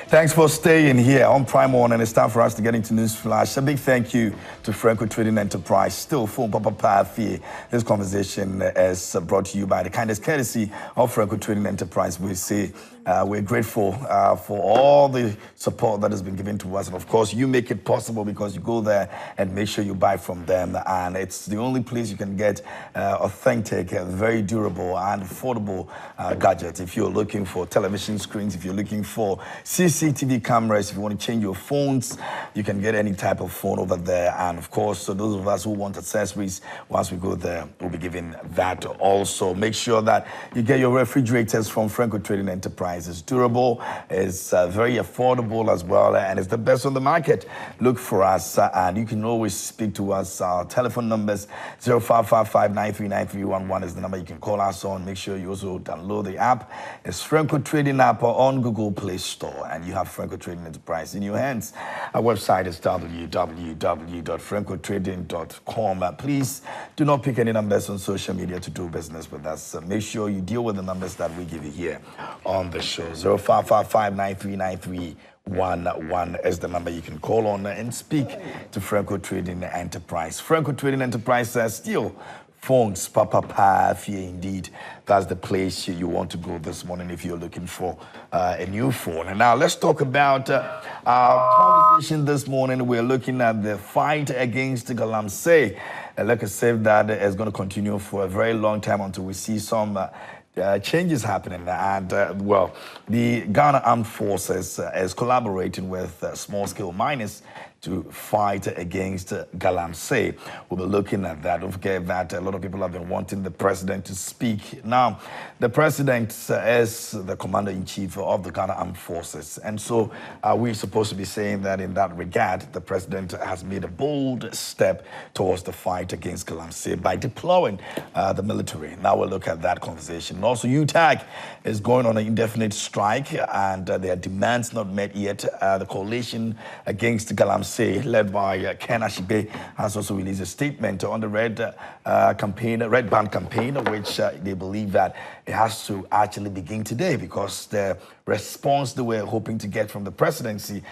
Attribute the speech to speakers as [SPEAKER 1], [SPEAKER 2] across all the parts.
[SPEAKER 1] Thanks for staying here on Prime One, and it's time for us to get into NewsFlash. A big thank you to Franco Trading Enterprise. Still full Papa Pafi. This conversation is brought to you by the kindest courtesy of Franco Trading Enterprise. We say we're grateful for all the support that has been given to us. And of course, you make it possible because you go there and make sure you buy from them. And it's the only place you can get authentic, very durable and affordable gadgets. If you're looking for television screens, if you're looking for CCTV cameras, if you want to change your phones, you can get any type of phone over there. And of course, so those of us who want accessories, once we go there, we'll be giving that also. Make sure that you get your refrigerators from Franco Trading Enterprise. It's durable, it's very affordable as well, and it's the best on the market. Look for us, and you can always speak to us. Our telephone numbers 0555939311 is the number you can call us on. Make sure you also download the app. It's Franco Trading app on Google Play Store, and you have Franco Trading Enterprise in your hands. Our website is www.francotrading.com. Please do not pick any numbers on social media to do business with us. Make sure you deal with the numbers that we give you here on the show. 0555939311 is the number you can call on and speak to Franco Trading Enterprise. Franco Trading Enterprise says still phones, Papa here indeed. That's the place you want to go this morning if you're looking for a new phone. And now let's talk about our conversation this morning. We're looking at the fight against Galamsey. Like I said, that is going to continue for a very long time until we see some changes happening. And well, the Ghana Armed Forces is collaborating with small-scale miners to fight against Galamsey. We'll be looking at that. Don't forget that a lot of people have been wanting the president to speak. Now, the president is the commander-in-chief of the Ghana Armed Forces. And so we're supposed to be saying that in that regard, the president has made a bold step towards the fight against Galamsey by deploying the military. Now we'll look at that conversation. And also, UTAG is going on an indefinite strike, and their demands not met yet. The coalition against Galamsey, led by Ken Ashibe, has also released a statement on the red band campaign, which they believe that it has to actually begin today because the response they were hoping to get from the presidency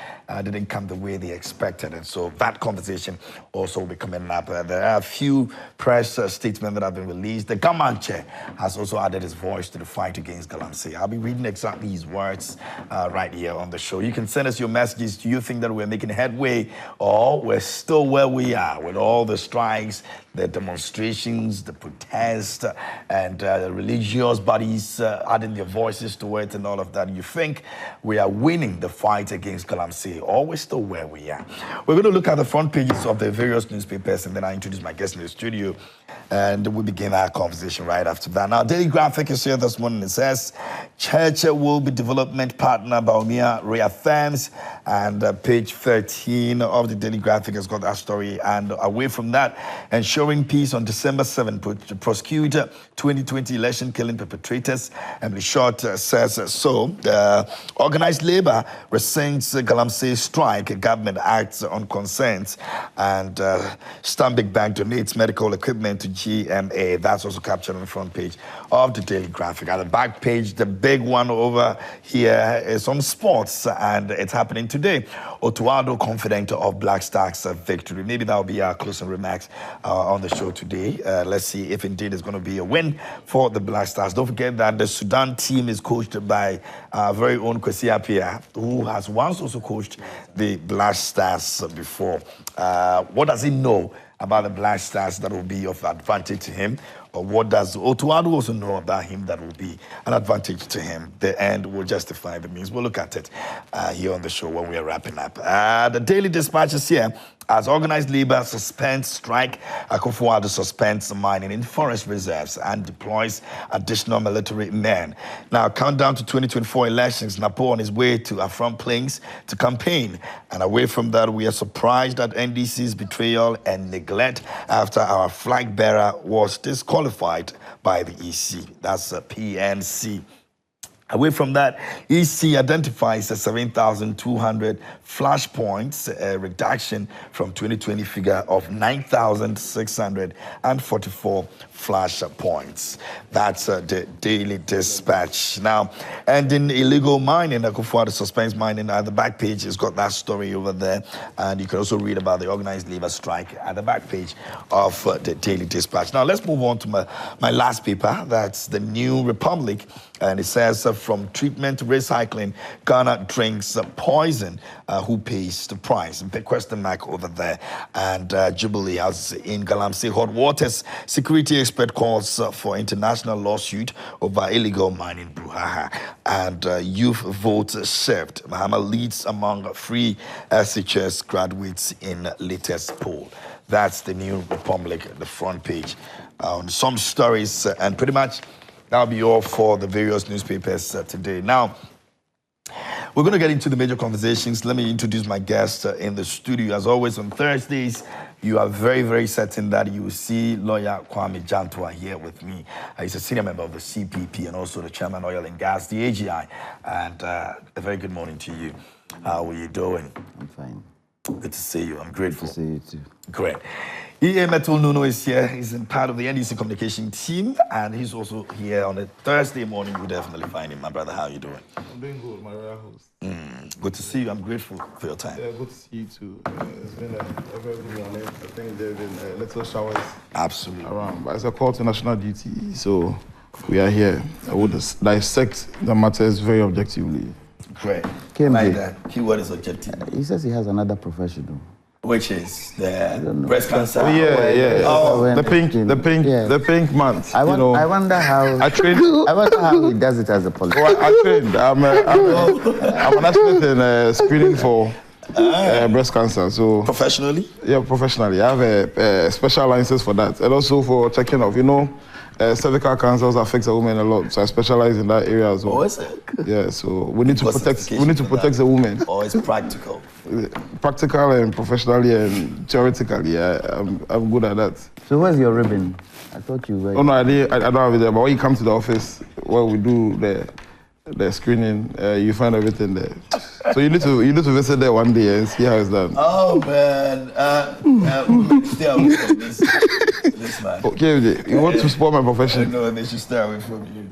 [SPEAKER 1] didn't come the way they expected. And so that conversation also will be coming up. There are a few press statements that have been released. The government chair has also added his voice to the fight against Galamsey. I'll be reading exactly his words right here on the show. You can send us your messages. Do you think that we're making headway or we're still where we are with all the strikes, the demonstrations, the protests, and the religious bodies adding their voices to it and all of that? You think we are winning the fight against Galamsey or we're still where we are? We're going to look at the front pages of the various newspapers, and then I introduce my guest in the studio, and we begin our conversation right after that. Now, Daily Graphic is here this morning. It says, Church will be development partner, Baumia reaffirms, and page 13 of the Daily Graphic has got that story. And away from that, ensuring peace on December 7th to prosecute 2020 election killing perpetrators. Emily Short says so. Organized labor resents Galamsey strike. Government acts on concerns. And Stanbic Bank donates medical equipment to GMA. That's also captured on the front page of the Daily Graphic. At the back page, the big one over here is on sports, and it's happening today. Otuado confident of Black Stars victory. Maybe that will be our closing remarks on the show today. Let's see if indeed it's going to be a win for the Black Stars. Don't forget that the Sudan team is coached by our very own Kwesi Appiah, who has once also coached the Black Stars before. What does he know about the Black Stars that will be of advantage to him? Or what does Otuado also know about him that will be an advantage to him? The end will justify the means. We'll look at it here on the show when we are wrapping up. The Daily Dispatch is here. As organized labor suspends strike, Akufo-Addo suspends mining in forest reserves and deploys additional military men. Now, countdown to 2024 elections, Napo on his way to Afram Plains to campaign. And away from that, we are surprised at NDC's betrayal and neglect after our flag bearer was disqualified by the EC. That's a PNC. Away from that, EC identifies a 7,200 flashpoints, a reduction from 2020 figure of 9,644 flashpoints. That's the Daily Dispatch. Now, ending illegal mining, Akufo-Addo suspends mining at the back page. It's got that story over there. And you can also read about the organized labor strike at the back page of the Daily Dispatch. Now, let's move on to my last paper. That's the New Republic. And it says, from treatment to recycling, Ghana drinks poison. Who pays the price? Big question mark over there. And Jubilee House in Galamsey hot waters. Security expert calls for international lawsuit over illegal mining brouhaha. And youth vote shift. Mahama leads among free SHS graduates in latest poll. That's the New Republic, the front page. Some stories and pretty much that'll be all for the various newspapers today. Now, we're going to get into the major conversations. Let me introduce my guest in the studio. As always, on Thursdays, you are very, very certain that you will see lawyer Kwame Jantua here with me. He's a senior member of the CPP and also the chairman Oil and Gas, the AGI. And a very good morning to you. How are you doing?
[SPEAKER 2] I'm fine.
[SPEAKER 1] Good to see you. I'm grateful.
[SPEAKER 2] Good to see you too.
[SPEAKER 1] Great. E.A. Metal Nuno is here. He's in part of the NDC communication team, and he's also here on a Thursday morning. You'll definitely find him. My brother, how are you doing?
[SPEAKER 3] I'm doing good, my royal host.
[SPEAKER 1] Good to see you. I'm grateful for your time.
[SPEAKER 3] Yeah, good to see you too. It's been a very good morning. I think there have been little showers
[SPEAKER 1] Absolutely
[SPEAKER 3] around, but it's a call to national duty, so we are here. I would dissect the matters very objectively.
[SPEAKER 1] Great.
[SPEAKER 2] KMJ.
[SPEAKER 1] Like that. Keyword is objective.
[SPEAKER 2] He says he has another profession.
[SPEAKER 1] Which is the breast cancer.
[SPEAKER 3] Oh, yeah.
[SPEAKER 1] Oh,
[SPEAKER 3] the pink month.
[SPEAKER 2] I wonder how.
[SPEAKER 3] I trained.
[SPEAKER 2] I wonder how he does it as a politician.
[SPEAKER 3] Well, I trained. I'm an expert in screening for breast cancer. So
[SPEAKER 1] professionally?
[SPEAKER 3] Yeah, professionally. I have a special license for that, and also for checking off. Cervical cancers affect a woman a lot, so I specialize in that area as well.
[SPEAKER 1] Oh, is it?
[SPEAKER 3] Yeah, so we need to protect. We need to protect the woman.
[SPEAKER 1] Oh, it's practical.
[SPEAKER 3] Practical and professionally and theoretically, yeah, I'm good at that.
[SPEAKER 2] So where's your ribbon? I thought you were.
[SPEAKER 3] Oh no, I don't have it there. But when you come to the office, where we do the screening, you find everything there. So you need to visit there one day and see how it's done.
[SPEAKER 1] Oh man, stay away from this man.
[SPEAKER 3] Okay, you want to spoil my profession?
[SPEAKER 1] No, they should stay away from you.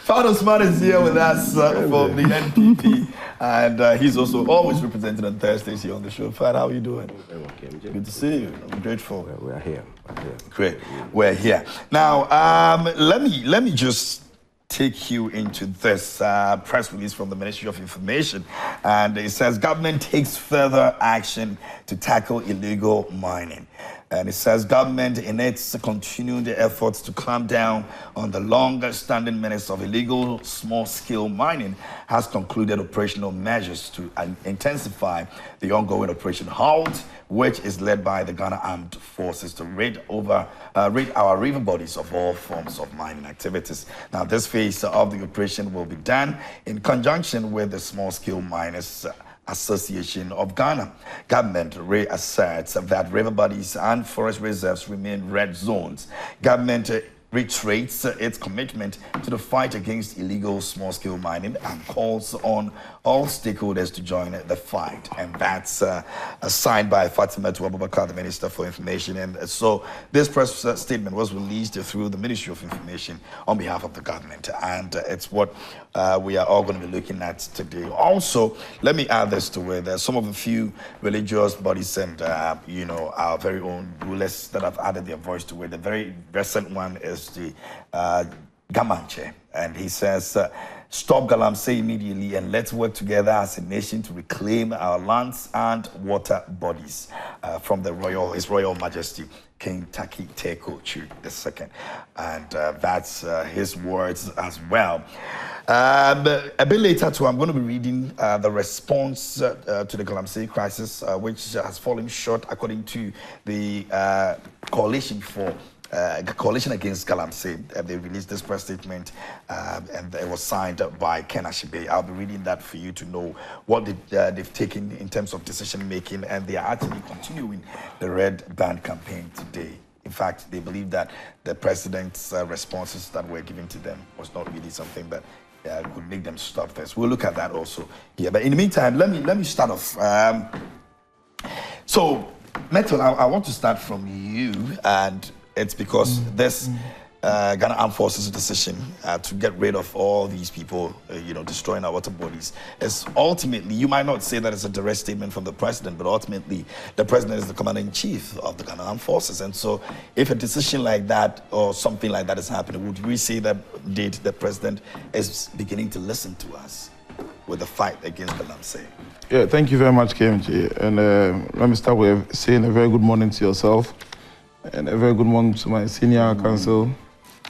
[SPEAKER 1] Fado Smart is here with us from the NPP, and he's also always represented on Thursdays here on the show. Fado, how are you doing?
[SPEAKER 4] Okay,
[SPEAKER 1] Good to see you. I'm grateful.
[SPEAKER 4] We're here.
[SPEAKER 1] Great. We're here. Now, let me just take you into this press release from the Ministry of Information, and it says government takes further action to tackle illegal mining. And it says government, in its continued efforts to clamp down on the long-standing menace of illegal small-scale mining, has concluded operational measures to intensify the ongoing Operation Halt, which is led by the Ghana Armed Forces to raid our river bodies of all forms of mining activities. Now, this phase of the operation will be done in conjunction with the Small-Scale Miners Association of Ghana. Government reasserts that river bodies and forest reserves remain red zones. Government reiterates its commitment to the fight against illegal small-scale mining and calls on all stakeholders to join the fight. And that's signed by Fatima Abubakar, the Minister for Information. And so this press statement was released through the Ministry of Information on behalf of the government. And it's what we are all going to be looking at today. Also, let me add this to it. There's some of the few religious bodies and, our very own rulers that have added their voice to it. The very recent one is the Galamsey, and he says, stop Galamsey immediately and let's work together as a nation to reclaim our lands and water bodies from His Royal Majesty King Taki Teko Chu II. And that's his words as well. A bit later too, I'm going to be reading the response to the Galamsey crisis, which has fallen short according to the Coalition Against Galamsey. They released this press statement and it was signed by Ken Ashibe. I'll be reading that for you to know what they've taken in terms of decision making, and they are actually continuing the Red Band campaign today In fact, they believe that the president's responses that were given to them was not really something that could make them stop this. We'll look at that also here. But in the meantime, let me start off. So, Metal, I want to start from you, and it's because this Ghana Armed Forces decision to get rid of all these people, destroying our water bodies, is ultimately, you might not say that it's a direct statement from the president, but ultimately the president is the commander-in-chief of the Ghana Armed Forces. And so if a decision like that or something like that is happening, would we say that indeed the president is beginning to listen to us with the fight against Galamsey?
[SPEAKER 3] Yeah, thank you very much, KMJ. And let me start with saying a very good morning to yourself, and a very good morning to my senior counsel,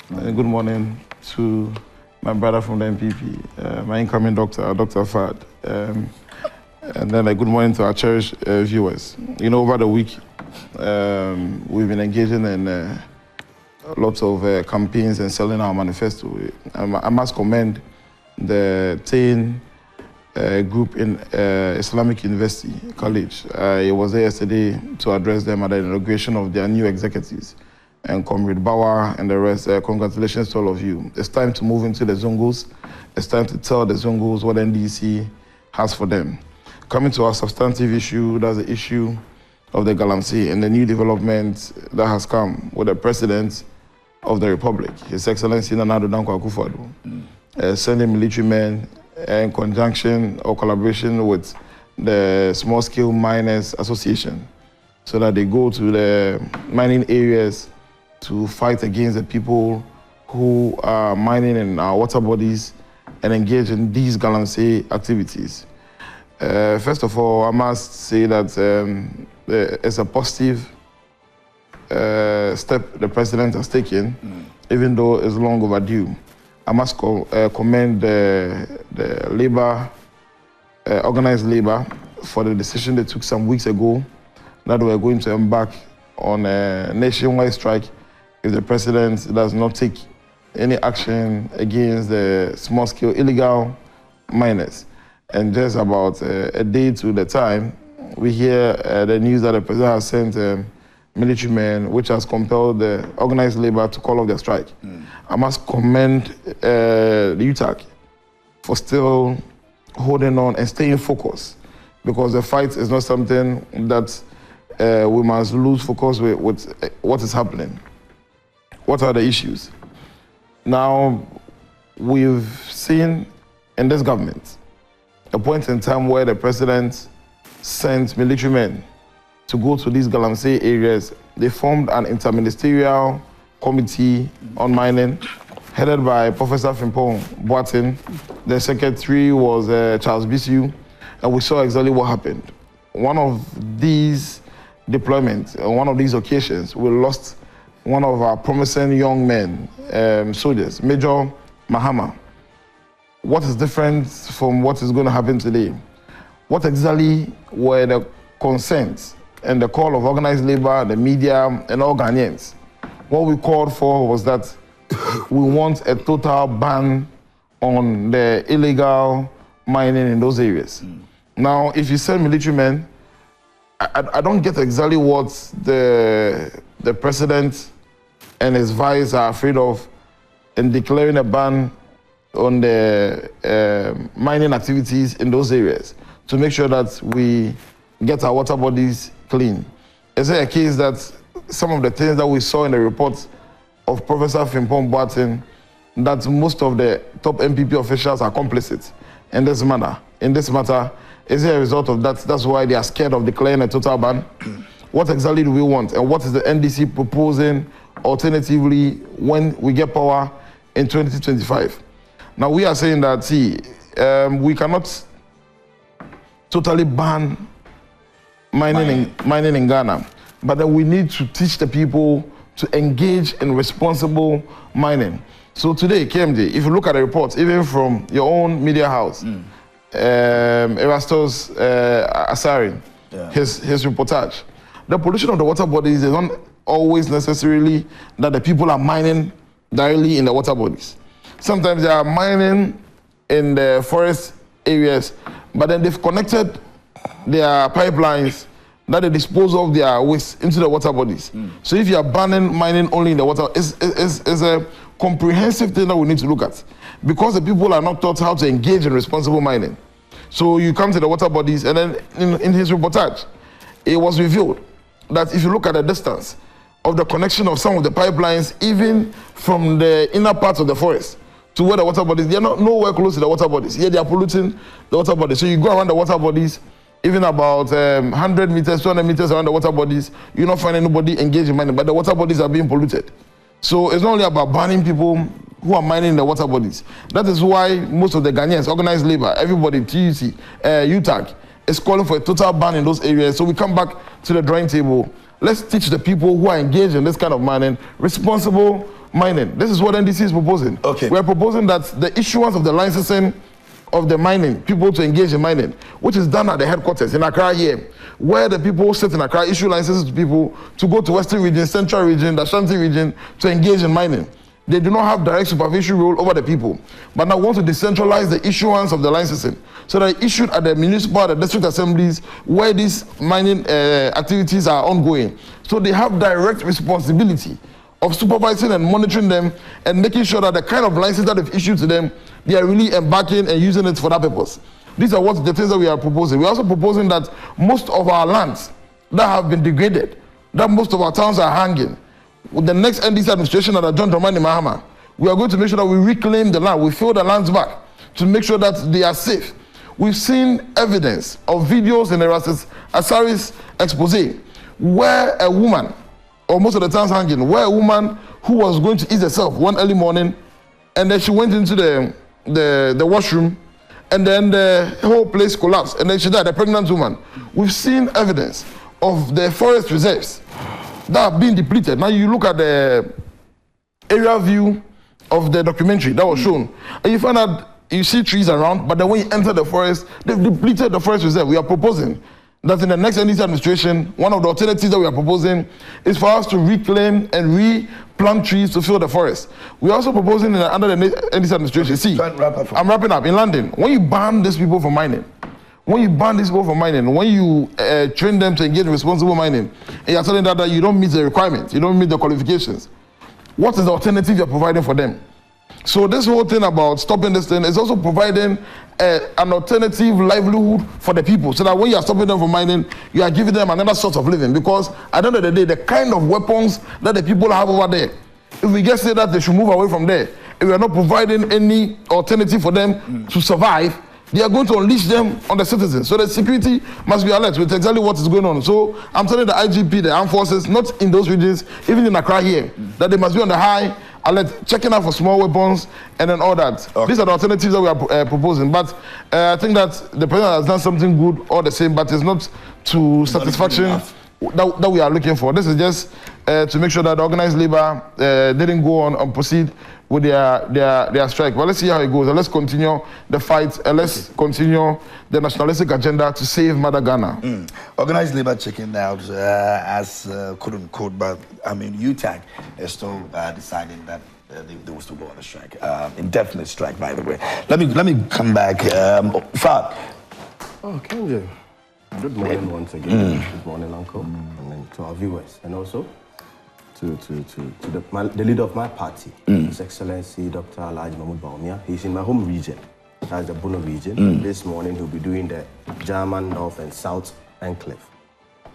[SPEAKER 3] and good morning to my brother from the NPP, my incoming doctor, Dr. Fad. And then a good morning to our cherished viewers. Over the week, we've been engaging in lots of campaigns and selling our manifesto. I must commend the Tain group in Islamic University College. I was there yesterday to address them at the inauguration of their new executives. And Comrade Bauer and the rest, congratulations to all of you. It's time to move into the Zungos. It's time to tell the Zungos what NDC has for them. Coming to our substantive issue, that's the issue of the Galamsey and the new development that has come with the President of the Republic, His Excellency Nana Addo Dankwa Akufo-Addo, sending military men in conjunction or collaboration with the Small Scale Miners Association so that they go to the mining areas to fight against the people who are mining in our water bodies and engage in these Galamsey activities. First of all, I must say that it's a positive step the president has taken, even though it's long overdue. I must commend the labor, organized labor, for the decision they took some weeks ago that we're going to embark on a nationwide strike if the president does not take any action against the small-scale illegal miners. And just about a day to the time, we hear the news that the president has sent military men, which has compelled the organized labor to call off their strike. I must commend the UTAC for still holding on and staying focused, because the fight is not something that we must lose focus with what is happening. What are the issues? Now, we've seen in this government a point in time where the president sent military men to go to these Galamsey areas. They formed an interministerial committee on mining, headed by Professor Frimpong Boateng. The secretary was Charles Bisu, and we saw exactly what happened. One of these deployments, on one of these occasions, we lost one of our promising young men, soldiers, Major Mahama. What is different from what is going to happen today? What exactly were the concerns and the call of organized labor, the media, and all Ghanaians? What we called for was that we want a total ban on the illegal mining in those areas. Now, if you send military men, I don't get exactly what the president and his vice are afraid of in declaring a ban on the mining activities in those areas to make sure that we get our water bodies clean. Is it a case that some of the things that we saw in the report of Professor Frimpong Boateng, that most of the top NPP officials are complicit in this matter? Is it a result of that? That's why they are scared of declaring a total ban? What exactly do we want? And what is the NDC proposing alternatively when we get power in 2025? Now, we are saying that, we cannot totally ban mining in Ghana, but then we need to teach the people to engage in responsible mining. So today, KMD, if you look at the reports, even from your own media house, Erastus Asari, his reportage, the pollution of the water bodies is not always necessarily that the people are mining directly in the water bodies. Sometimes they are mining in the forest areas, but then they've connected their pipelines that they dispose of their waste into the water bodies. So if you are banning mining only in the water, it's a comprehensive thing that we need to look at, because the people are not taught how to engage in responsible mining. So you come to the water bodies, and then in his reportage, it was revealed that if you look at the distance of the connection of some of the pipelines, even from the inner parts of the forest to where the water bodies, they are not nowhere close to the water bodies. Here they are polluting the water bodies. So you go around the water bodies, even about 100 meters, 200 meters around the water bodies, you're not finding anybody engaged in mining, but the water bodies are being polluted. So it's not only about banning people who are mining in the water bodies. That is why most of the Ghanaians, organized labor, everybody, TUC, UTAG, is calling for a total ban in those areas. So we come back to the drawing table. Let's teach the people who are engaged in this kind of mining responsible mining. This is what NDC is proposing.
[SPEAKER 1] Okay.
[SPEAKER 3] We're proposing that the issuance of the licensing of the mining, people to engage in mining, which is done at the headquarters in Accra here, where the people sit in Accra issue licenses to people to go to Western region, Central region, the Ashanti region to engage in mining. They do not have direct supervision role over the people, but now want to decentralize the issuance of the licensing so that issued at the municipal, the district assemblies where these mining activities are ongoing. So they have direct responsibility of supervising and monitoring them and making sure that the kind of license that they've issued to them, they are really embarking and using it for that purpose. These are the things that we are proposing. We're also proposing that most of our lands that have been degraded, that most of our towns are hanging, with the next NDC administration under John Dramani Mahama, we are going to make sure that we reclaim the land, we fill the lands back to make sure that they are safe. We've seen evidence of videos in the Asaris expose where a woman, or most of the times hanging, where a woman who was going to eat herself one early morning, and then she went into the washroom, and then the whole place collapsed, and then she died, a pregnant woman. We've seen evidence of the forest reserves that are being depleted. Now you look at the area view of the documentary that was shown, and you find out you see trees around, but then when you enter the forest, they've depleted the forest reserve. We are proposing that in the next NDC administration, one of the alternatives that we are proposing is for us to reclaim and replant trees to fill the forest. We are also proposing under the NDC administration, see, I'm wrapping up, in London, when you ban these people from mining, when you train them to engage in responsible mining, and you're telling them that you don't meet the requirements, you don't meet the qualifications, what is the alternative you're providing for them? So this whole thing about stopping this thing is also providing an alternative livelihood for the people, so that when you are stopping them from mining, you are giving them another source of living. Because at the end of the day, the kind of weapons that the people have over there, if we get say that they should move away from there, if we are not providing any alternative for them to survive, they are going to unleash them on the citizens. So the security must be alert with exactly what is going on. So I'm telling the IGP, the armed forces, not in those regions, even in Accra here, that they must be on the high alert, checking out for small weapons and then all that. Okay. These are the alternatives that we are proposing. But I think that the president has done something good all the same, but it's not to satisfaction that we are looking for. This is just to make sure that the organized labor didn't go on and proceed with their strike. But let's see how it goes. Let's continue the fight. Let's continue the nationalistic agenda to save Mother Ghana.
[SPEAKER 1] Organized labor checking out as quote unquote, but I mean UTAG is still deciding that they will still go on a strike, indefinite strike. By the way, let me come back. Fab.
[SPEAKER 4] Oh, Kenji. Good morning once again. Good morning, Uncle, and then to our viewers, and also to the leader of my party, His Excellency Dr. Alhaji Mahmoud Bawumia. He's in my home region, that's the Bono region. This morning he'll be doing the German North and South Enclave.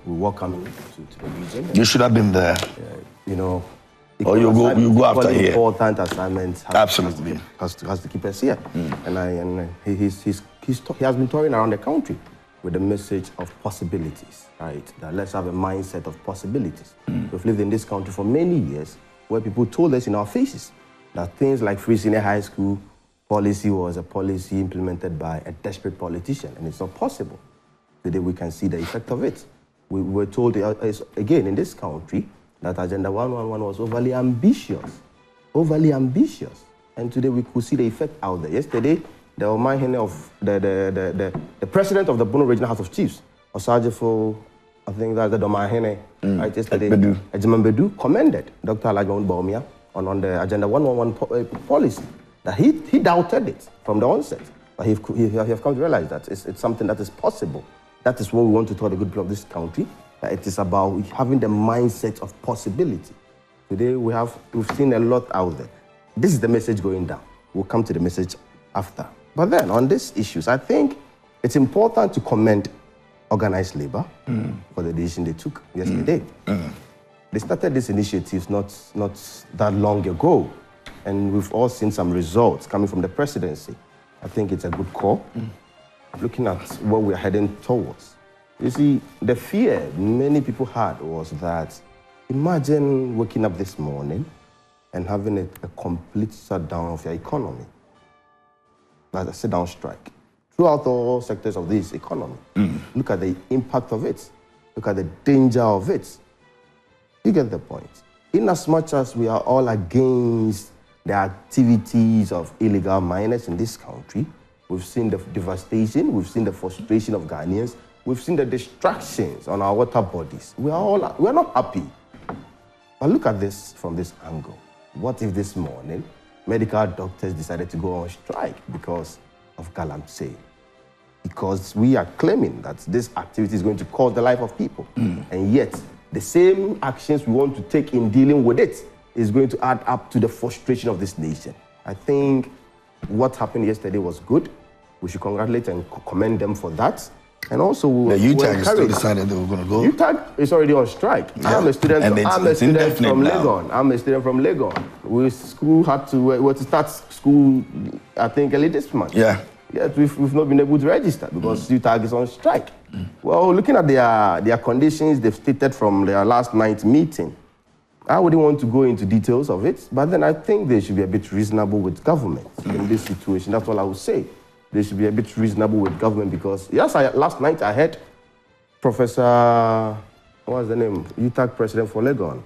[SPEAKER 4] We welcome him to the region.
[SPEAKER 1] You should have been there.
[SPEAKER 4] You know.
[SPEAKER 1] Or you go after here.
[SPEAKER 4] Important assignments.
[SPEAKER 1] Absolutely.
[SPEAKER 4] Has to keep us here. And he has been touring around the country with the message of possibilities, right? That let's have a mindset of possibilities. We've lived in this country for many years where people told us in our faces that things like free senior high school policy was a policy implemented by a desperate politician, and it's not possible. Today we can see the effect of it. We were told, again, in this country, that Agenda 111 was overly ambitious. And today we could see the effect out there. Yesterday, the Omahene of the president of the Bono Regional House of Chiefs, Osajifo, I think that's the Omahene, right? Yesterday, Ejiman Bedu commended Dr. Alhaji Mahmoud Bawumia on the Agenda 111 policy, that he doubted it from the onset. But he have come to realize that it's something that is possible. That is what we want to tell the good people of this country, It is about having the mindset of possibility. Today we've seen a lot out there. This is the message going down. We'll come to the message after. But then on these issues, I think it's important to commend organized labor for the decision they took yesterday. They started these initiatives not that long ago, and we've all seen some results coming from the presidency. I think it's a good call, looking at what we're heading towards. You see, the fear many people had was that, imagine waking up this morning and having a complete shutdown of your economy. Like a sit-down strike throughout all sectors of this economy. Look at the impact of it. Look at the danger of it. You get the point. In as much as we are all against the activities of illegal miners in this country, we've seen the devastation, we've seen the frustration of Ghanaians, we've seen the distractions on our water bodies. We're not happy. But look at this from this angle. What if this morning medical doctors decided to go on strike because of Galamsey? Because we are claiming that this activity is going to cost the life of people. And yet, the same actions we want to take in dealing with it is going to add up to the frustration of this nation. I think what happened yesterday was good. We should congratulate and commend them for that. And also,
[SPEAKER 1] the UTAG is still decided they were going to go.
[SPEAKER 4] UTAG is already on strike. Yeah. I'm a student from Legon. I'm a student from Legon. School had to start school, I think, early this month.
[SPEAKER 1] Yeah.
[SPEAKER 4] Yes, we've not been able to register because UTAG is on strike. Well, looking at their conditions they've stated from their last night's meeting, I wouldn't want to go into details of it, but then I think they should be a bit reasonable with government in this situation. That's all I would say. They should be a bit reasonable with government because, yes, last night I heard Professor, what's the name? UTAG president for Legon,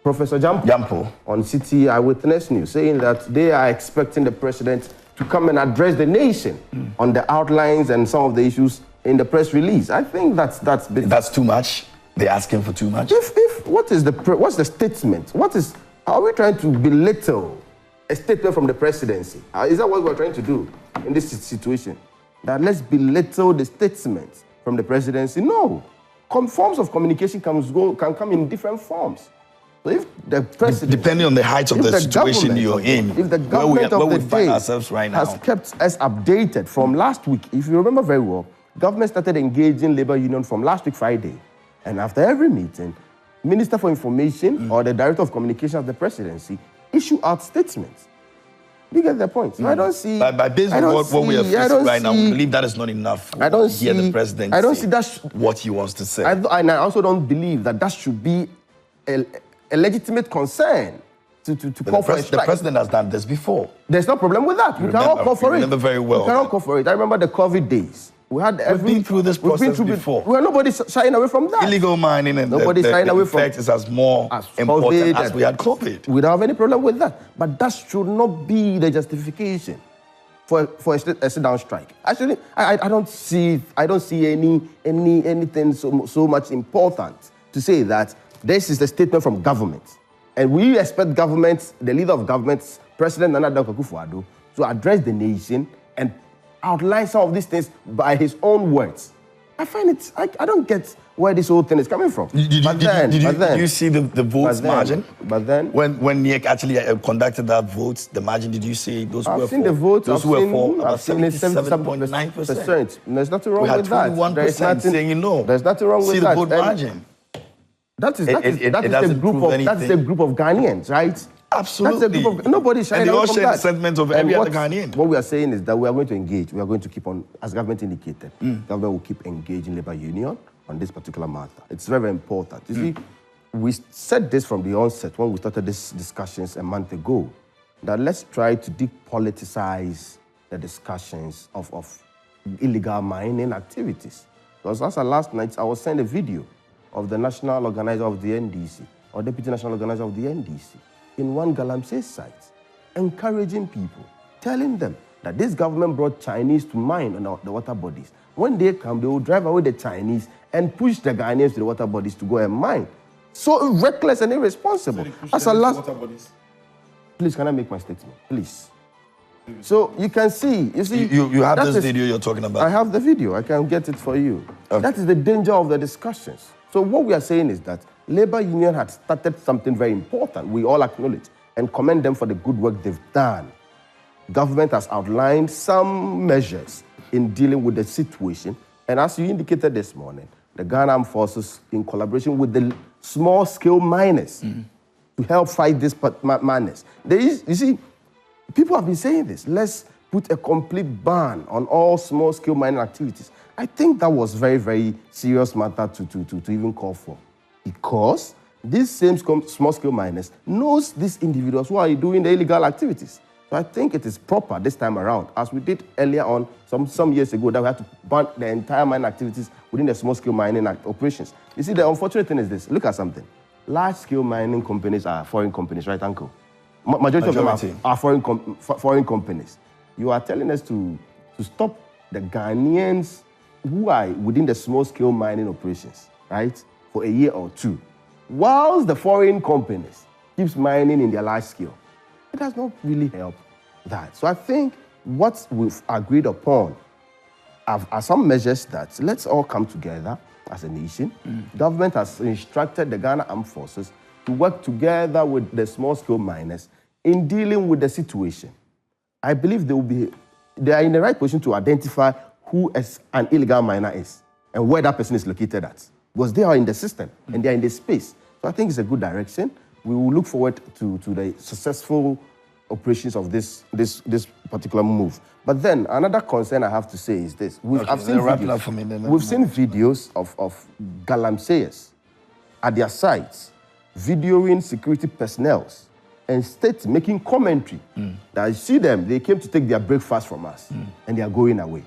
[SPEAKER 4] Professor Jampo, on City Eyewitness News, saying that they are expecting the president to come and address the nation on the outlines and some of the issues in the press release. I think that's
[SPEAKER 1] too much. They're asking for too much.
[SPEAKER 4] What's the statement? Are we trying to belittle a statement from the presidency? Is that what we're trying to do in this situation? That let's belittle the statement from the presidency? No. Forms of communication can come in different forms. So if the president,
[SPEAKER 1] depending on the height of the situation you're in,
[SPEAKER 4] if the government of the day
[SPEAKER 1] right now
[SPEAKER 4] has kept us updated from last week, if you remember very well, government started engaging labor union from last week Friday, and after every meeting, Minister for Information or the Director of Communication of the presidency issue out statements. You get the point. So I don't see.
[SPEAKER 1] But based on what we are facing right now, we believe that is not enough.
[SPEAKER 4] I don't
[SPEAKER 1] hear the president.
[SPEAKER 4] I don't see that
[SPEAKER 1] what he wants to say.
[SPEAKER 4] I also don't believe that should be a legitimate concern to call for a strike.
[SPEAKER 1] The president has done this before.
[SPEAKER 4] There's no problem with that. We cannot call for it.
[SPEAKER 1] Remember very well.
[SPEAKER 4] We cannot call for it. I remember the COVID days. We've
[SPEAKER 1] been through this process before.
[SPEAKER 4] Well, nobody's shying away from that.
[SPEAKER 1] Illegal mining and
[SPEAKER 4] nobody's shying away from
[SPEAKER 1] it is as more important as we had COVID.
[SPEAKER 4] We don't have any problem with that. But that should not be the justification for a sit-down strike. Actually, I don't see anything so much important to say that this is a statement from government. And we expect government, the leader of government, President Nana Akufo-Addo, to address the nation and outline some of these things by his own words. I find it, I don't get where this whole thing is coming from.
[SPEAKER 1] Did you see the votes margin?
[SPEAKER 4] But then,
[SPEAKER 1] when NIEC actually conducted that vote, the margin, did you see those
[SPEAKER 4] I've
[SPEAKER 1] were
[SPEAKER 4] seen
[SPEAKER 1] for?
[SPEAKER 4] the votes.
[SPEAKER 1] Those were for about
[SPEAKER 4] 77.9%. There's nothing wrong with that.
[SPEAKER 1] 21% saying no.
[SPEAKER 4] There's nothing wrong with that.
[SPEAKER 1] See the vote margin.
[SPEAKER 4] That is the group of Ghanaians, right?
[SPEAKER 1] Absolutely.
[SPEAKER 4] That's a group of, nobody's shying away from that.
[SPEAKER 1] the sentiment of every other Ghanaian.
[SPEAKER 4] What we are saying is that we are going to engage. We are going to keep on, as government indicated, government will keep engaging labor union on this particular matter. It's very, very important. You see, we said this from the onset when we started these discussions a month ago, that let's try to depoliticize the discussions of illegal mining activities. Because as of last night, I was sent a video of the national organizer of the NDC, or deputy national organizer of the NDC, in one Galamsey site, encouraging people, telling them that this government brought Chinese to mine on the water bodies. When they come, they will drive away the Chinese and push the Ghanaians to the water bodies to go and mine. So reckless and irresponsible.
[SPEAKER 3] So water bodies.
[SPEAKER 4] Please, can I make my statement? Please. So you can see,
[SPEAKER 1] You have this video you're talking about.
[SPEAKER 4] I have the video. I can get it for you. Okay. That is the danger of the discussions. So what we are saying is that labor union had started something very important. We all acknowledge and commend them for the good work they've done. Government has outlined some measures in dealing with the situation. And as you indicated this morning, the Ghana Armed Forces, in collaboration with the small-scale miners, to help fight this madness. You see, people have been saying this. Let's put a complete ban on all small-scale mining activities. I think that was very, very serious matter to even call for. Because these same small-scale miners knows these individuals who are doing the illegal activities. So I think it is proper this time around, as we did earlier on, some years ago, that we had to ban the entire mining activities within the small-scale mining operations. You see, the unfortunate thing is this. Look at something. Large-scale mining companies are foreign companies, right, Uncle? Majority of them are foreign companies. You are telling us to stop the Ghanaians who are within the small-scale mining operations, right, for a year or two, whilst the foreign companies keeps mining in their large scale. It does not really help that. So I think what we've agreed upon are some measures that let's all come together as a nation. Government has instructed the Ghana Armed Forces to work together with the small-scale miners in dealing with the situation. I believe they are in the right position to identify who an illegal miner is and where that person is located at, because they are in the system and they are in the space. So I think it's a good direction. We will look forward to the successful operations of this particular move. But then another concern I have to say is this: we've seen videos of Galamseyers at their sites videoing security personnel and states making commentary that you see them, they came to take their breakfast from us and they are going away.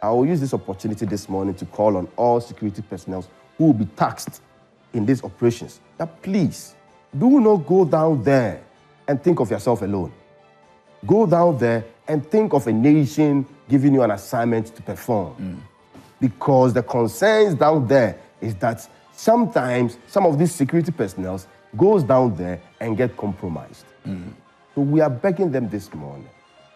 [SPEAKER 4] I will use this opportunity this morning to call on all security personnel who will be taxed in these operations that please do not go down there and think of yourself alone. Go down there and think of a nation giving you an assignment to perform. Because the concerns down there is that sometimes some of these security personnel goes down there and get compromised. So we are begging them this morning.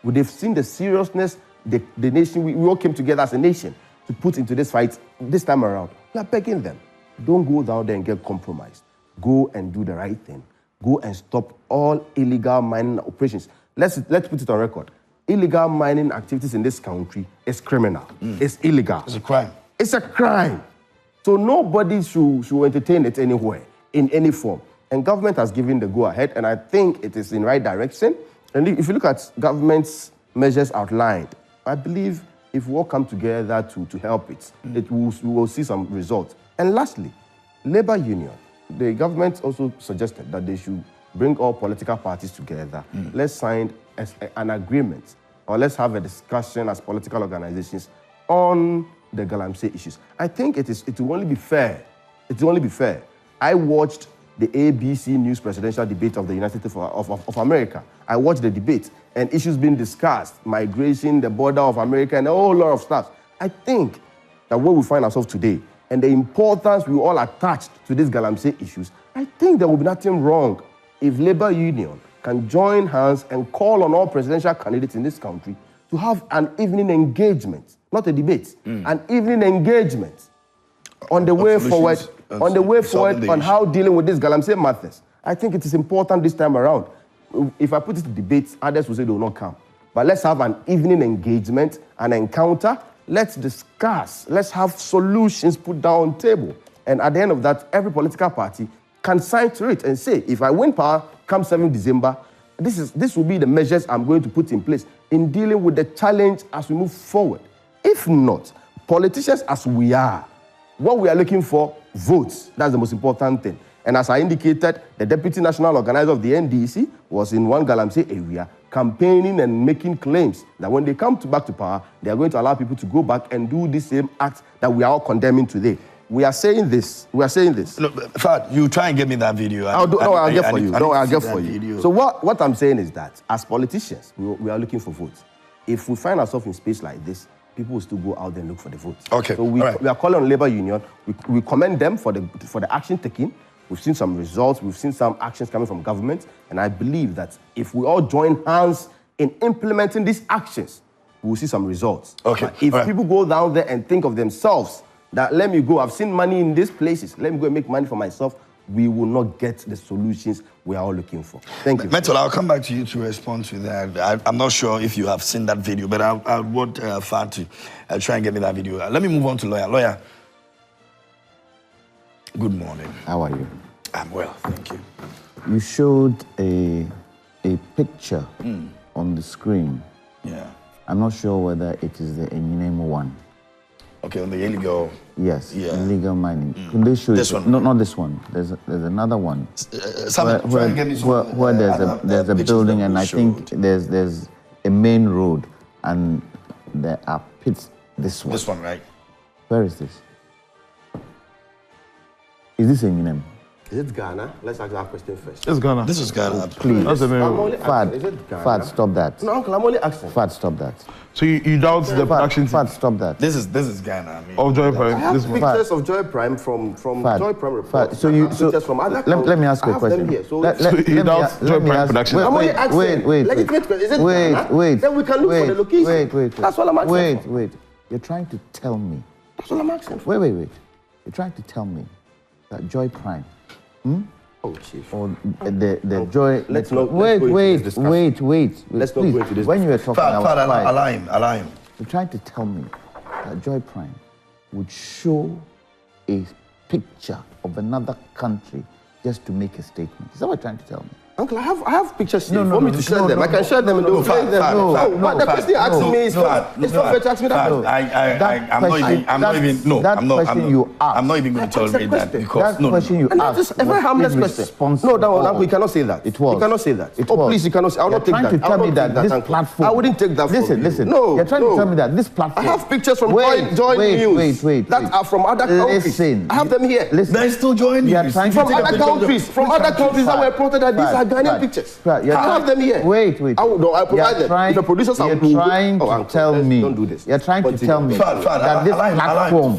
[SPEAKER 4] They've seen the seriousness, the nation, we all came together as a nation to put into this fight this time around. We are begging them. Don't go down there and get compromised. Go and do the right thing. Go and stop all illegal mining operations. Let's put it on record. Illegal mining activities in this country is criminal. It's illegal.
[SPEAKER 1] It's a crime.
[SPEAKER 4] It's a crime. So nobody should entertain it anywhere, in any form. And government has given the go-ahead, and I think it is in the right direction. And if you look at government's measures outlined, I believe if we all come together to help it, we will see some results. And lastly, labor union. The government also suggested that they should bring all political parties together. Let's sign an agreement, or let's have a discussion as political organizations on the Galamsey issues. I think it will only be fair. It will only be fair. I watched the ABC News presidential debate of the United States of America. I watched the debate and issues being discussed, migration, the border of America, and a whole lot of stuff. I think that where we find ourselves today and the importance we all attached to these Galamsey issues, I think there will be nothing wrong if labor union can join hands and call on all presidential candidates in this country to have an evening engagement, not a debate, an evening engagement on the way forward, on how dealing with these Galamsey matters. I think it is important this time around. If I put it to debate, others will say they will not come. But let's have an evening engagement, an encounter. Let's discuss. Let's have solutions put down on the table. And at the end of that, every political party can sign to it and say, if I win power come 7 December, this will be the measures I'm going to put in place in dealing with the challenge as we move forward. If not, politicians as we are, what we are looking for, votes. That's the most important thing. And as I indicated, the deputy national organizer of the NDC was in one Galamsey area campaigning and making claims that when they come back to power, they are going to allow people to go back and do the same act that we are all condemning today. We are saying this.
[SPEAKER 1] Look, Fad, you try and get me that video.
[SPEAKER 4] I'll get for you. So what I'm saying is that as politicians, we are looking for votes. If we find ourselves in space like this, people will still go out there and look for the votes.
[SPEAKER 1] Okay.
[SPEAKER 4] So we are calling on labor union. We commend them for the action taken. We've seen some results. We've seen some actions coming from government. And I believe that if we all join hands in implementing these actions, we will see some results.
[SPEAKER 1] Okay.
[SPEAKER 4] But if people go down there and think of themselves that let me go, I've seen money in these places, let me go and make money for myself, we will not get the solutions we are all looking for. Thank you.
[SPEAKER 1] Metal, I'll come back to you to respond to that. I'm not sure if you have seen that video, but I want Fad to try and get me that video. Let me move on to lawyer. Lawyer, good morning.
[SPEAKER 2] How are you?
[SPEAKER 1] I'm well, thank you.
[SPEAKER 2] You showed a picture on the screen.
[SPEAKER 1] Yeah.
[SPEAKER 2] I'm not sure whether it is the Enyinemu one.
[SPEAKER 1] Okay, on the illegal.
[SPEAKER 2] Yes,
[SPEAKER 1] Yeah.
[SPEAKER 2] illegal mining. Can they show
[SPEAKER 1] This
[SPEAKER 2] it?
[SPEAKER 1] one?
[SPEAKER 2] No, not this one. There's another one. Where there's a building, and I think there's a main road, and there are pits. This one.
[SPEAKER 1] This one, right?
[SPEAKER 2] Where is this? Is this Enyinemu?
[SPEAKER 4] Is it Ghana? Let's ask that question first.
[SPEAKER 3] It's Ghana.
[SPEAKER 1] This is Ghana.
[SPEAKER 2] Please.
[SPEAKER 3] That's the main
[SPEAKER 4] I'm
[SPEAKER 3] road.
[SPEAKER 4] only asking, is it Ghana?
[SPEAKER 2] Fad, stop that.
[SPEAKER 4] No, Uncle, I'm only asking.
[SPEAKER 2] Fad, stop that.
[SPEAKER 3] So you doubt the production
[SPEAKER 2] Fad, stop that.
[SPEAKER 1] This is Ghana. I mean.
[SPEAKER 3] of Joy
[SPEAKER 4] I
[SPEAKER 3] Prime?
[SPEAKER 4] have
[SPEAKER 3] This one.
[SPEAKER 4] pictures of Joy Prime from
[SPEAKER 2] Fad,
[SPEAKER 4] Joy Prime report.
[SPEAKER 2] Fad, so you,
[SPEAKER 4] pictures from other
[SPEAKER 2] let me ask you a
[SPEAKER 4] I have them
[SPEAKER 2] question.
[SPEAKER 4] here. So
[SPEAKER 3] you doubt Joy Prime production?
[SPEAKER 4] I'm only asking. Legitimate question. Is it Ghana? Then we can look for the location.
[SPEAKER 2] Wait.
[SPEAKER 4] That's what I'm asking for.
[SPEAKER 2] Wait. You're trying to tell me.
[SPEAKER 4] That's what I'm asking for.
[SPEAKER 2] Wait. You're trying to tell me that Joy Prime,
[SPEAKER 4] Oh, Chief.
[SPEAKER 2] or the Joy.
[SPEAKER 4] Let's not.
[SPEAKER 2] Wait.
[SPEAKER 4] Let's not
[SPEAKER 2] Please,
[SPEAKER 4] go into this.
[SPEAKER 2] when you were talking, I was
[SPEAKER 1] Fad,
[SPEAKER 2] quiet.
[SPEAKER 1] allow him.
[SPEAKER 2] You're trying to tell me that Joy Prime would show a picture of another country just to make a statement. Is that what you're trying to tell me?
[SPEAKER 4] Uncle, I have pictures here.
[SPEAKER 2] No,
[SPEAKER 4] For me to share them. I can share them and they'll play them. But the question you're asking me is not fair to ask me that.
[SPEAKER 1] I'm not even going to tolerate that because
[SPEAKER 2] that question you asked
[SPEAKER 4] Just a very harmless question. No, that one, Uncle, you cannot say that.
[SPEAKER 2] It was.
[SPEAKER 4] You cannot say that.
[SPEAKER 2] It
[SPEAKER 4] Oh,
[SPEAKER 2] was.
[SPEAKER 4] please, you cannot say. I will not take that.
[SPEAKER 2] You're trying to tell me that this platform.
[SPEAKER 4] I wouldn't take that.
[SPEAKER 2] Listen.
[SPEAKER 4] No.
[SPEAKER 2] You're trying to tell me that this platform.
[SPEAKER 4] I have pictures from Joy News that are from other countries.
[SPEAKER 2] Listen.
[SPEAKER 4] I have them here.
[SPEAKER 2] Listen.
[SPEAKER 1] They're still joining you.
[SPEAKER 4] From other countries that were reported that these are Ghanaian pictures. I have them here.
[SPEAKER 2] Wait.
[SPEAKER 4] I provide them. If the producers are
[SPEAKER 2] You're trying to tell me.
[SPEAKER 4] Don't do this.
[SPEAKER 2] You're trying to tell me
[SPEAKER 1] Fad,
[SPEAKER 2] that this platform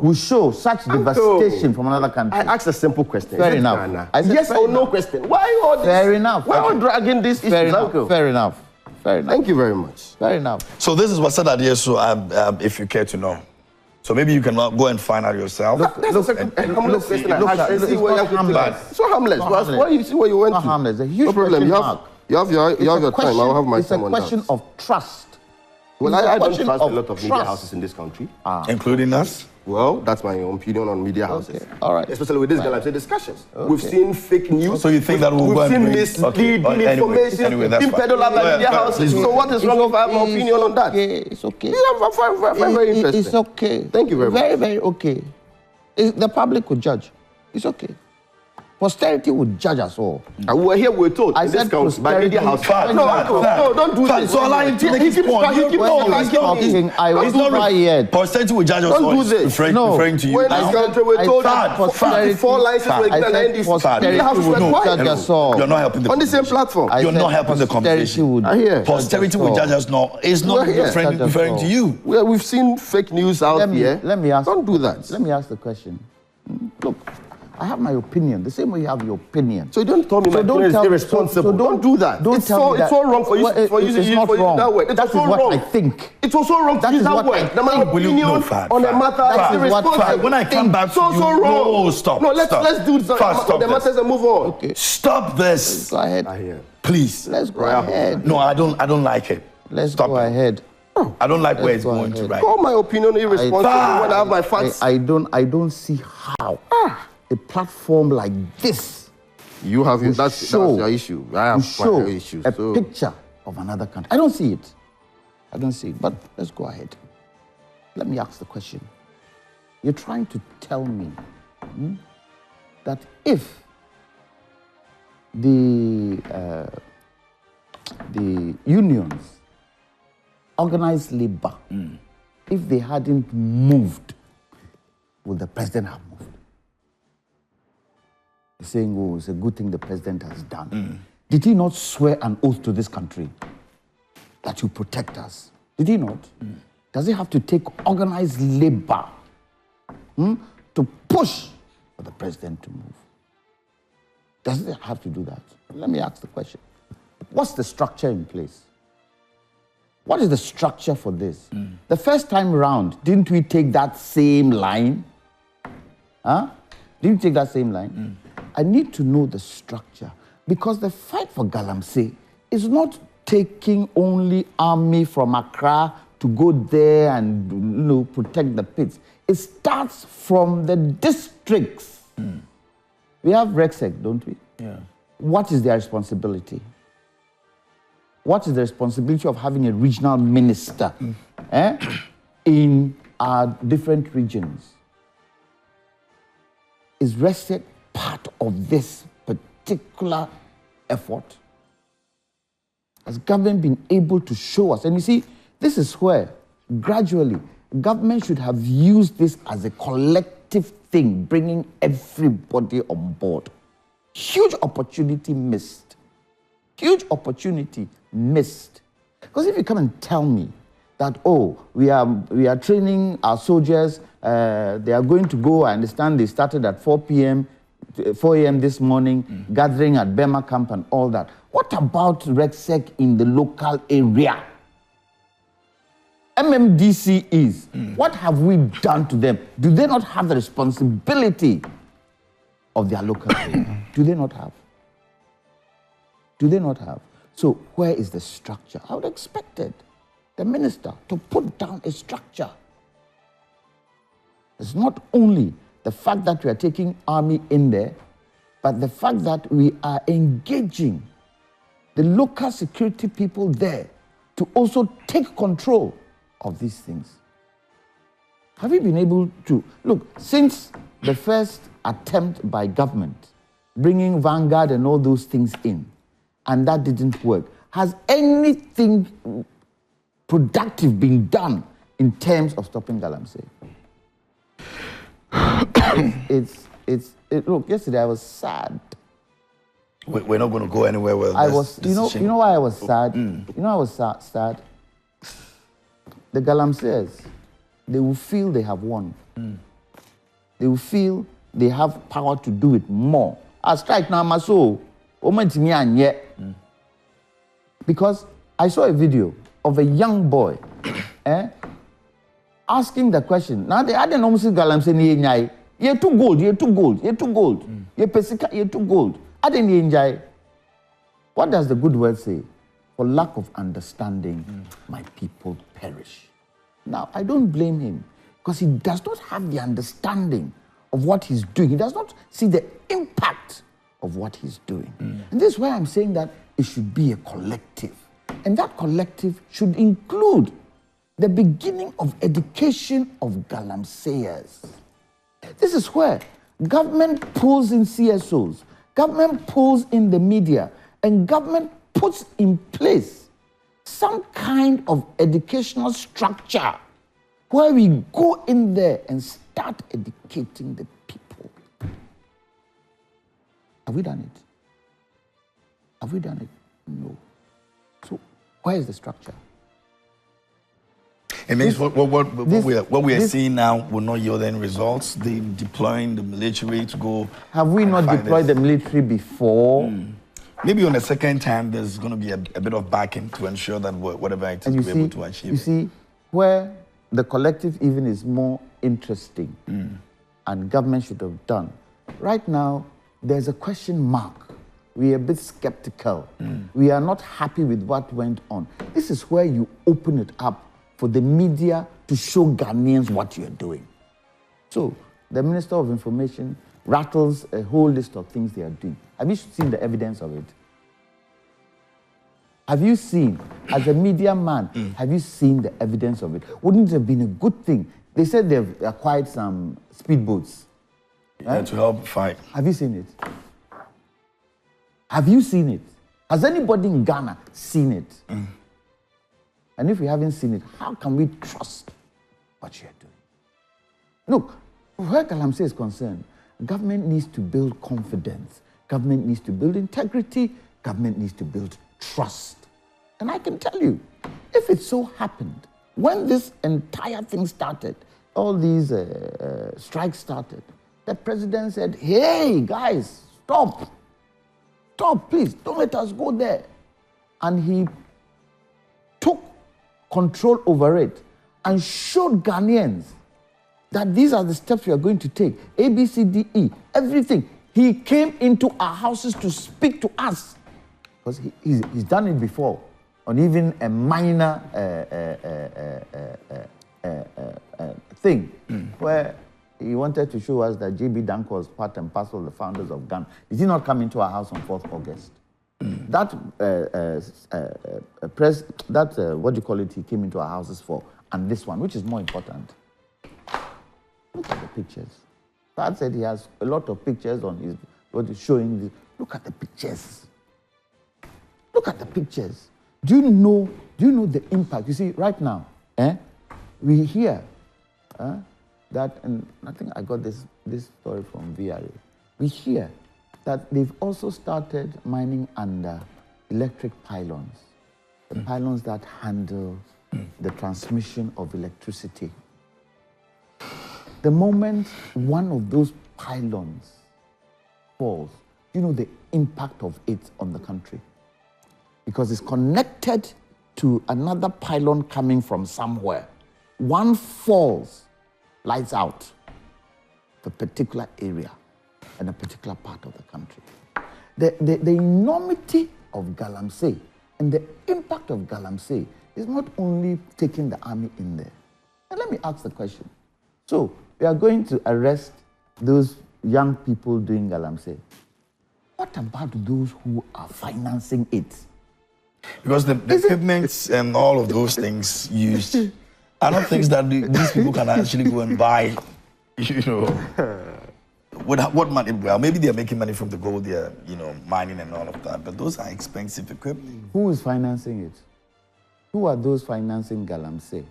[SPEAKER 2] will show such devastation from another country.
[SPEAKER 4] I asked a simple question.
[SPEAKER 2] Fair enough. I said
[SPEAKER 4] Yes
[SPEAKER 2] fair
[SPEAKER 4] or no
[SPEAKER 2] enough.
[SPEAKER 4] question. Why all this?
[SPEAKER 2] Fair enough.
[SPEAKER 4] Why all dragging this issue?
[SPEAKER 2] Fair enough.
[SPEAKER 4] Thank you very much.
[SPEAKER 2] Fair enough.
[SPEAKER 1] So this is what's said at here, so if you care to know. So maybe you can go and find out yourself.
[SPEAKER 4] That's a harmless question. It's so harmless.
[SPEAKER 2] harmless.
[SPEAKER 4] Why you see where you went
[SPEAKER 2] Not
[SPEAKER 4] to?
[SPEAKER 2] harmless. A huge
[SPEAKER 4] No problem.
[SPEAKER 2] question
[SPEAKER 4] You
[SPEAKER 2] mark.
[SPEAKER 4] have your time. I'll have my
[SPEAKER 2] It's a
[SPEAKER 4] time on
[SPEAKER 2] question
[SPEAKER 4] that.
[SPEAKER 2] of trust.
[SPEAKER 4] Well,
[SPEAKER 2] It's a
[SPEAKER 4] I don't
[SPEAKER 2] question
[SPEAKER 4] trust a
[SPEAKER 2] of
[SPEAKER 4] lot of media
[SPEAKER 2] trust.
[SPEAKER 4] houses in this country.
[SPEAKER 1] Including us.
[SPEAKER 4] Well, that's my opinion on media houses.
[SPEAKER 2] all right.
[SPEAKER 4] Especially with these Galamsey discussions. We've seen fake news.
[SPEAKER 1] So you think that we'll go and
[SPEAKER 4] We've
[SPEAKER 1] bring...
[SPEAKER 4] seen misleading information being peddled out by media houses. So what is wrong if I have my opinion on that?
[SPEAKER 2] It's okay.
[SPEAKER 4] Yeah, very interesting.
[SPEAKER 2] It's okay.
[SPEAKER 4] Thank you very much.
[SPEAKER 2] Very okay. The public will judge. It's okay. Posterity will judge us all.
[SPEAKER 4] And we were here, we were told,
[SPEAKER 2] I
[SPEAKER 4] in this
[SPEAKER 2] said
[SPEAKER 4] council, by media house.
[SPEAKER 1] Fad,
[SPEAKER 4] No, don't do this.
[SPEAKER 1] So allow him to make his point.
[SPEAKER 4] He keeps talking.
[SPEAKER 2] I was
[SPEAKER 1] not
[SPEAKER 2] not yet.
[SPEAKER 1] Posterity will judge us
[SPEAKER 4] Don't
[SPEAKER 1] all.
[SPEAKER 4] do this.
[SPEAKER 1] Referring to you.
[SPEAKER 4] When this
[SPEAKER 1] now.
[SPEAKER 4] country, we're told
[SPEAKER 1] Fad,
[SPEAKER 4] that 54 licenses were given and NDC.
[SPEAKER 2] posterity
[SPEAKER 4] Media houses
[SPEAKER 2] would
[SPEAKER 4] were
[SPEAKER 2] judge
[SPEAKER 4] quiet.
[SPEAKER 2] us all.
[SPEAKER 1] You're not helping the
[SPEAKER 4] On the same platform.
[SPEAKER 2] I
[SPEAKER 1] You're
[SPEAKER 2] said
[SPEAKER 1] not helping the
[SPEAKER 2] posterity
[SPEAKER 1] conversation.
[SPEAKER 2] would
[SPEAKER 4] I hear.
[SPEAKER 1] Posterity will judge us now. It's not
[SPEAKER 4] We're here.
[SPEAKER 1] referring to you.
[SPEAKER 4] We've seen fake news out here.
[SPEAKER 2] Let me ask.
[SPEAKER 4] Don't do that.
[SPEAKER 2] Let me ask the question. Look, I have my opinion. The same way you have your opinion.
[SPEAKER 4] So don't tell me my opinion is irresponsible. Don't do that.
[SPEAKER 2] Don't
[SPEAKER 4] It's
[SPEAKER 2] tell me that.
[SPEAKER 4] It's so wrong for you
[SPEAKER 2] Well,
[SPEAKER 4] to use
[SPEAKER 2] it's not wrong.
[SPEAKER 4] that word.
[SPEAKER 2] That is what I think.
[SPEAKER 4] It was so wrong to
[SPEAKER 2] That
[SPEAKER 4] use
[SPEAKER 2] is
[SPEAKER 4] that
[SPEAKER 2] what I
[SPEAKER 4] word. Now, my
[SPEAKER 2] think.
[SPEAKER 1] Will you-
[SPEAKER 4] opinion
[SPEAKER 1] no, Fad,
[SPEAKER 4] on a
[SPEAKER 1] Fad.
[SPEAKER 4] matter
[SPEAKER 2] That
[SPEAKER 4] is
[SPEAKER 2] is what
[SPEAKER 4] irresponsible.
[SPEAKER 1] When I come back to
[SPEAKER 4] so
[SPEAKER 1] you,
[SPEAKER 4] wrong.
[SPEAKER 1] no, stop.
[SPEAKER 4] No, let's do
[SPEAKER 1] Fad, stop
[SPEAKER 4] the
[SPEAKER 1] this.
[SPEAKER 4] matters and move on.
[SPEAKER 2] Okay.
[SPEAKER 1] Stop this,
[SPEAKER 2] Go ahead.
[SPEAKER 4] I hear.
[SPEAKER 1] please.
[SPEAKER 2] Let's go
[SPEAKER 4] Right.
[SPEAKER 2] ahead.
[SPEAKER 1] No, I don't like it.
[SPEAKER 2] Let's
[SPEAKER 1] Stop
[SPEAKER 2] go
[SPEAKER 1] it.
[SPEAKER 2] ahead.
[SPEAKER 1] I don't like where it's
[SPEAKER 2] go
[SPEAKER 1] going to
[SPEAKER 2] ahead.
[SPEAKER 1] right.
[SPEAKER 4] Call my opinion irresponsible when I have my facts.
[SPEAKER 2] I don't see how a platform like this
[SPEAKER 4] You have
[SPEAKER 2] will
[SPEAKER 4] that's
[SPEAKER 2] show,
[SPEAKER 4] your issue. I
[SPEAKER 2] will
[SPEAKER 4] have
[SPEAKER 2] show
[SPEAKER 4] my issues.
[SPEAKER 2] a
[SPEAKER 4] So
[SPEAKER 2] picture of another country. I don't see it. But let's go ahead. Let me ask the question. You're trying to tell me that if the unions, organized labor, if they hadn't moved, would the president have moved? You're saying, oh, it's a good thing the president has done. Did he not swear an oath to this country that you protect us? Did he not? Does he have to take organized labor to push for the president to move? Does he have to do that? Let me ask the question. What's the structure in place? What is the structure for this? The first time round, didn't we take that same line? Huh? Didn't we take that same line? I need to know the structure, because the fight for Galamsey is not taking only army from Accra to go there and protect the pits. It starts from the districts. We have RECSEC, don't we?
[SPEAKER 1] Yeah.
[SPEAKER 2] What is their responsibility? What is the responsibility of having a regional minister in our different regions? Is RECSEC part of this particular effort? Has government been able to show us? And you see, this is where gradually government should have used this as a collective thing, bringing everybody on board. Huge opportunity missed. Huge opportunity missed. Because if you come and tell me that, oh, we are training our soldiers, they are going to go, I understand they started at 4 a.m. this morning, gathering at Bema camp and all that. What about RECSEC in the local area? MMDCs, what have we done to them? Do they not have the responsibility of their local area? Do they not have? Do they not have? So where is the structure? I would expect the minister to put down a structure. It's not only the fact that we are taking army in there, but the fact that we are engaging the local security people there to also take control of these things. Have you been able to, look, since the first attempt by government, bringing Vanguard and all those things in, and that didn't work, has anything productive been done in terms of stopping Galamsey? Look, yesterday I was sad.
[SPEAKER 1] We're not going to go anywhere with
[SPEAKER 2] I
[SPEAKER 1] this
[SPEAKER 2] was,
[SPEAKER 1] decision.
[SPEAKER 2] you know why I was sad? You know I was sad? The Galamseyers, they will feel they have won. They will feel they have power to do it more. I strike now, my soul. Because I saw a video of a young boy asking the question. Now they had an almost Galamsey, you're too gold, you're too gold, you're too gold, you're pesika, you're too gold. I didn't enjoy. What does the good word say? For lack of understanding, my people perish. Now, I don't blame him, because he does not have the understanding of what he's doing. He does not see the impact of what he's doing. And this is why I'm saying that it should be a collective. And that collective should include the beginning of education of Galamseyers. This is where government pulls in CSOs, government pulls in the media, and government puts in place some kind of educational structure where we go in there and start educating the people. Have we done it? Have we done it? No. So where is the structure?
[SPEAKER 1] It means what we are seeing now will not yield any results. They deploying the military to go.
[SPEAKER 2] Have we not deployed the military before?
[SPEAKER 1] Maybe on the second time, there's going to be a bit of backing to ensure that whatever it is we're able to achieve.
[SPEAKER 2] You see, where the collective even is more interesting and government should have done. Right now, there's a question mark. We are a bit skeptical. We are not happy with what went on. This is where you open it up for the media to show Ghanaians what you're doing. So, the Minister of Information rattles a whole list of things they are doing. Have you seen the evidence of it? Have you seen, as a media man, have you seen the evidence of it? Wouldn't it have been a good thing? They said they've acquired some speedboats.
[SPEAKER 1] Yeah, to help fight.
[SPEAKER 2] Have you seen it? Have you seen it? Has anybody in Ghana seen it? And if we haven't seen it, how can we trust what you're doing? Look, where Galamsey is concerned, government needs to build confidence. Government needs to build integrity. Government needs to build trust. And I can tell you, if it so happened, when this entire thing started, all these strikes started, the president said, hey, guys, stop. Stop, please. Don't let us go there. and he took control over it and showed Ghanaians that these are the steps we are going to take. A, B, C, D, E, everything. He came into our houses to speak to us. Because he's done it before on even a minor thing where he wanted to show us that J.B. Danko was part and parcel of the founders of Ghana. Did he not come into our house on 4th August? That what do you call it, he came into our houses for, and this one, which is more important. Look at the pictures. Dad said he has a lot of pictures on his, what is showing this. Look at the pictures. Look at the pictures. Do you know the impact? You see, right now, we hear that, and I think I got this story from VRA. We hear that they've also started mining under electric pylons, the pylons that handle the transmission of electricity. The moment one of those pylons falls, you know the impact of it on the country. Because it's connected to another pylon coming from somewhere. One falls, lights out the particular area and a particular part of the country. The enormity of Galamsey and the impact of Galamsey is not only taking the army in there. And let me ask the question. So, we are going to arrest those young people doing Galamsey. What about those who are financing it?
[SPEAKER 1] Because the equipment and all of those things used are not things that these people can actually go and buy, you know. What money? Well, maybe they're making money from the gold they're, mining and all of that, but those are expensive equipment.
[SPEAKER 2] Who is financing it? Who are those financing Galamsey?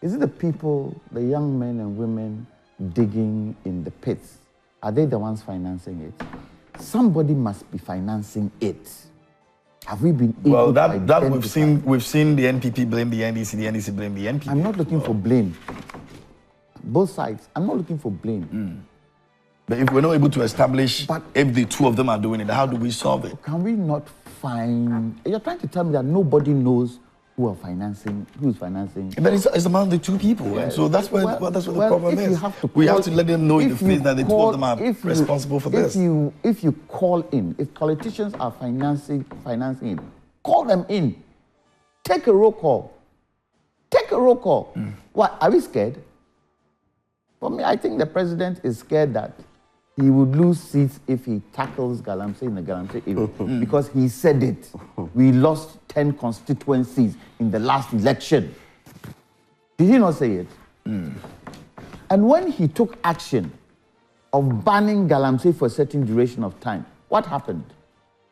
[SPEAKER 2] Is it the people, the young men and women digging in the pits? Are they the ones financing it? Somebody must be financing it. Have we been able to identify?
[SPEAKER 1] Well, we've seen the NPP blame the NDC, the NDC blame the NPP.
[SPEAKER 2] I'm not looking for blame. Both sides. I'm not looking for blame.
[SPEAKER 1] But if we're not able to establish if the two of them are doing it, how do we solve it?
[SPEAKER 2] Can we not find... You're trying to tell me that nobody knows who is financing.
[SPEAKER 1] But it's among the two people, yeah. And so that's what the problem is. We have to let them know in the face that the two of them are responsible for this.
[SPEAKER 2] If you call in, if politicians are financing it, call them in. Take a roll call. Take a roll call. What, are we scared? For me, I think the president is scared that he would lose seats if he tackles Galamsey in the Galamsey area. Because he said it. We lost 10 constituencies in the last election. Did he not say it? And when he took action of banning Galamsey for a certain duration of time, what happened?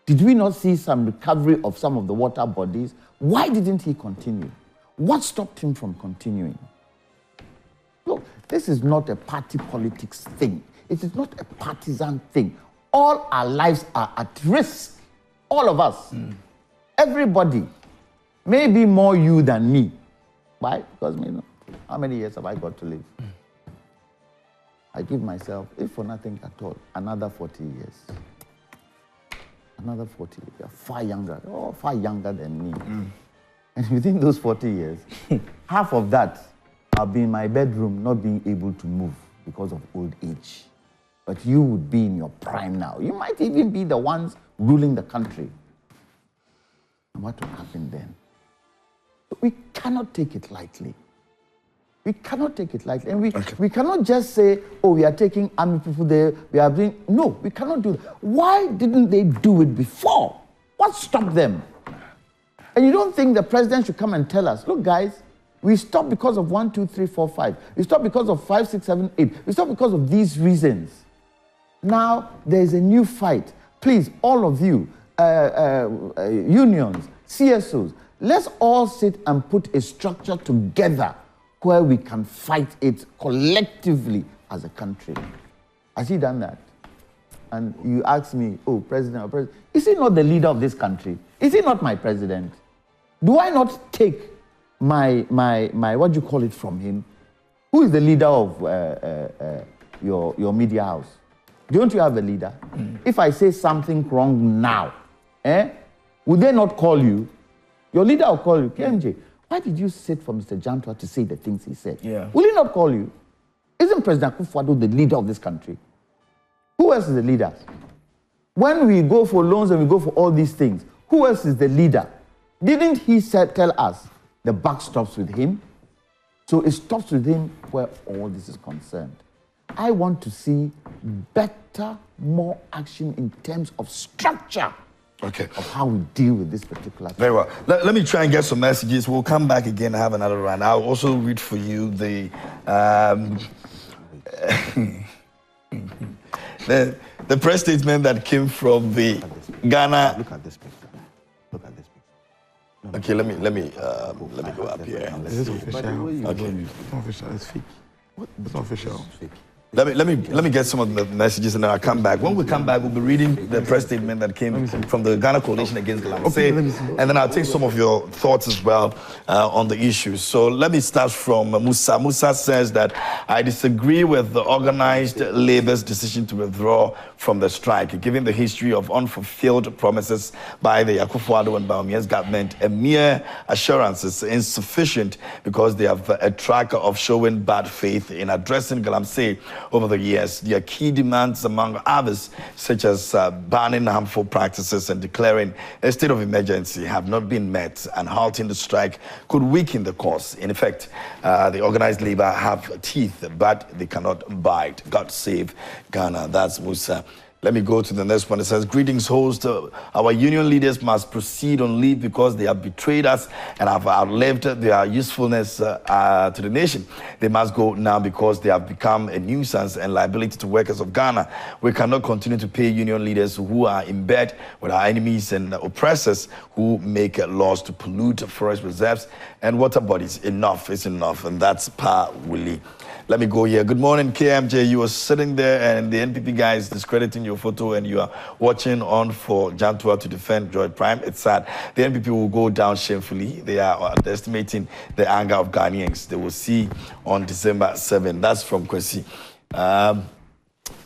[SPEAKER 2] Did we not see some recovery of some of the water bodies? Why didn't he continue? What stopped him from continuing? Look, this is not a party politics thing. It is not a partisan thing. All our lives are at risk. All of us. Everybody. Maybe more you than me. Why? Because, how many years have I got to live? I give myself, if for nothing at all, another 40 years. Another 40 years. You're far younger than me. And within those 40 years, half of that, I'll be in my bedroom not being able to move because of old age. But you would be in your prime now. You might even be the ones ruling the country. And what will happen then? We cannot take it lightly. We cannot take it lightly. And we cannot just say, oh, we are taking army people there, we are doing... No, we cannot do that. Why didn't they do it before? What stopped them? And you don't think the president should come and tell us, look, guys, we stopped because of 1, 2, 3, 4, 5. We stopped because of 5, 6, 7, 8. We stopped because of these reasons. Now there's a new fight. Please, all of you, unions, CSOs, let's all sit and put a structure together where we can fight it collectively as a country. Has he done that? And you ask me, oh, president, is he not the leader of this country? Is he not my president? Do I not take my what do you call it from him? Who is the leader of your media house? Don't you have a leader? If I say something wrong now, would they not call you? Your leader will call you, KMJ, why did you sit for Mr. Jantua to say the things he said?
[SPEAKER 1] Yeah.
[SPEAKER 2] Will he not call you? Isn't President Akufo-Addo the leader of this country? Who else is the leader? When we go for loans and we go for all these things, who else is the leader? Didn't he tell us the buck stops with him? So it stops with him where all this is concerned. I want to see better, more action in terms of structure.
[SPEAKER 1] Okay.
[SPEAKER 2] Of how we deal with this particular thing.
[SPEAKER 1] Very well. Let me try and get some messages. We'll come back again and have another round. I'll also read for you the the press statement that came from the Ghana.
[SPEAKER 4] Look at this picture. Look at this picture.
[SPEAKER 1] Okay, let me go up here.
[SPEAKER 3] Is this official?
[SPEAKER 1] Okay.
[SPEAKER 3] It's not official. It's fake. What? It's not official.
[SPEAKER 1] Let me get some of the messages and then I'll come back. When we come back, we'll be reading the press statement that came from the Ghana Coalition Against Galamsey, and then I'll take some of your thoughts as well on the issues. So let me start from Musa. Musa says that I disagree with the organized labor's decision to withdraw from the strike, given the history of unfulfilled promises by the Akufo-Addo and Bawumia's government. A mere assurance is insufficient because they have a track of showing bad faith in addressing Galamsey over the years. Their key demands, among others, such as banning harmful practices and declaring a state of emergency, have not been met, and halting the strike could weaken the cause. In effect, the organized labor have teeth, but they cannot bite. God save Ghana. That's Musa. Let me go to the next one. It says, greetings, host. Our union leaders must proceed on leave because they have betrayed us and have outlived their usefulness to the nation. They must go now because they have become a nuisance and liability to workers of Ghana. We cannot continue to pay union leaders who are in bed with our enemies and oppressors who make laws to pollute forest reserves and water bodies. Enough is enough, and that's Pa Willie. Let me go here. Good morning, KMJ. You were sitting there and the NPP guy is discrediting your photo and you are watching on for Jantua to defend George Prime. It's sad. The NPP will go down shamefully. They are estimating the anger of Ghanaians. They will see on December 7. That's from Kwesi.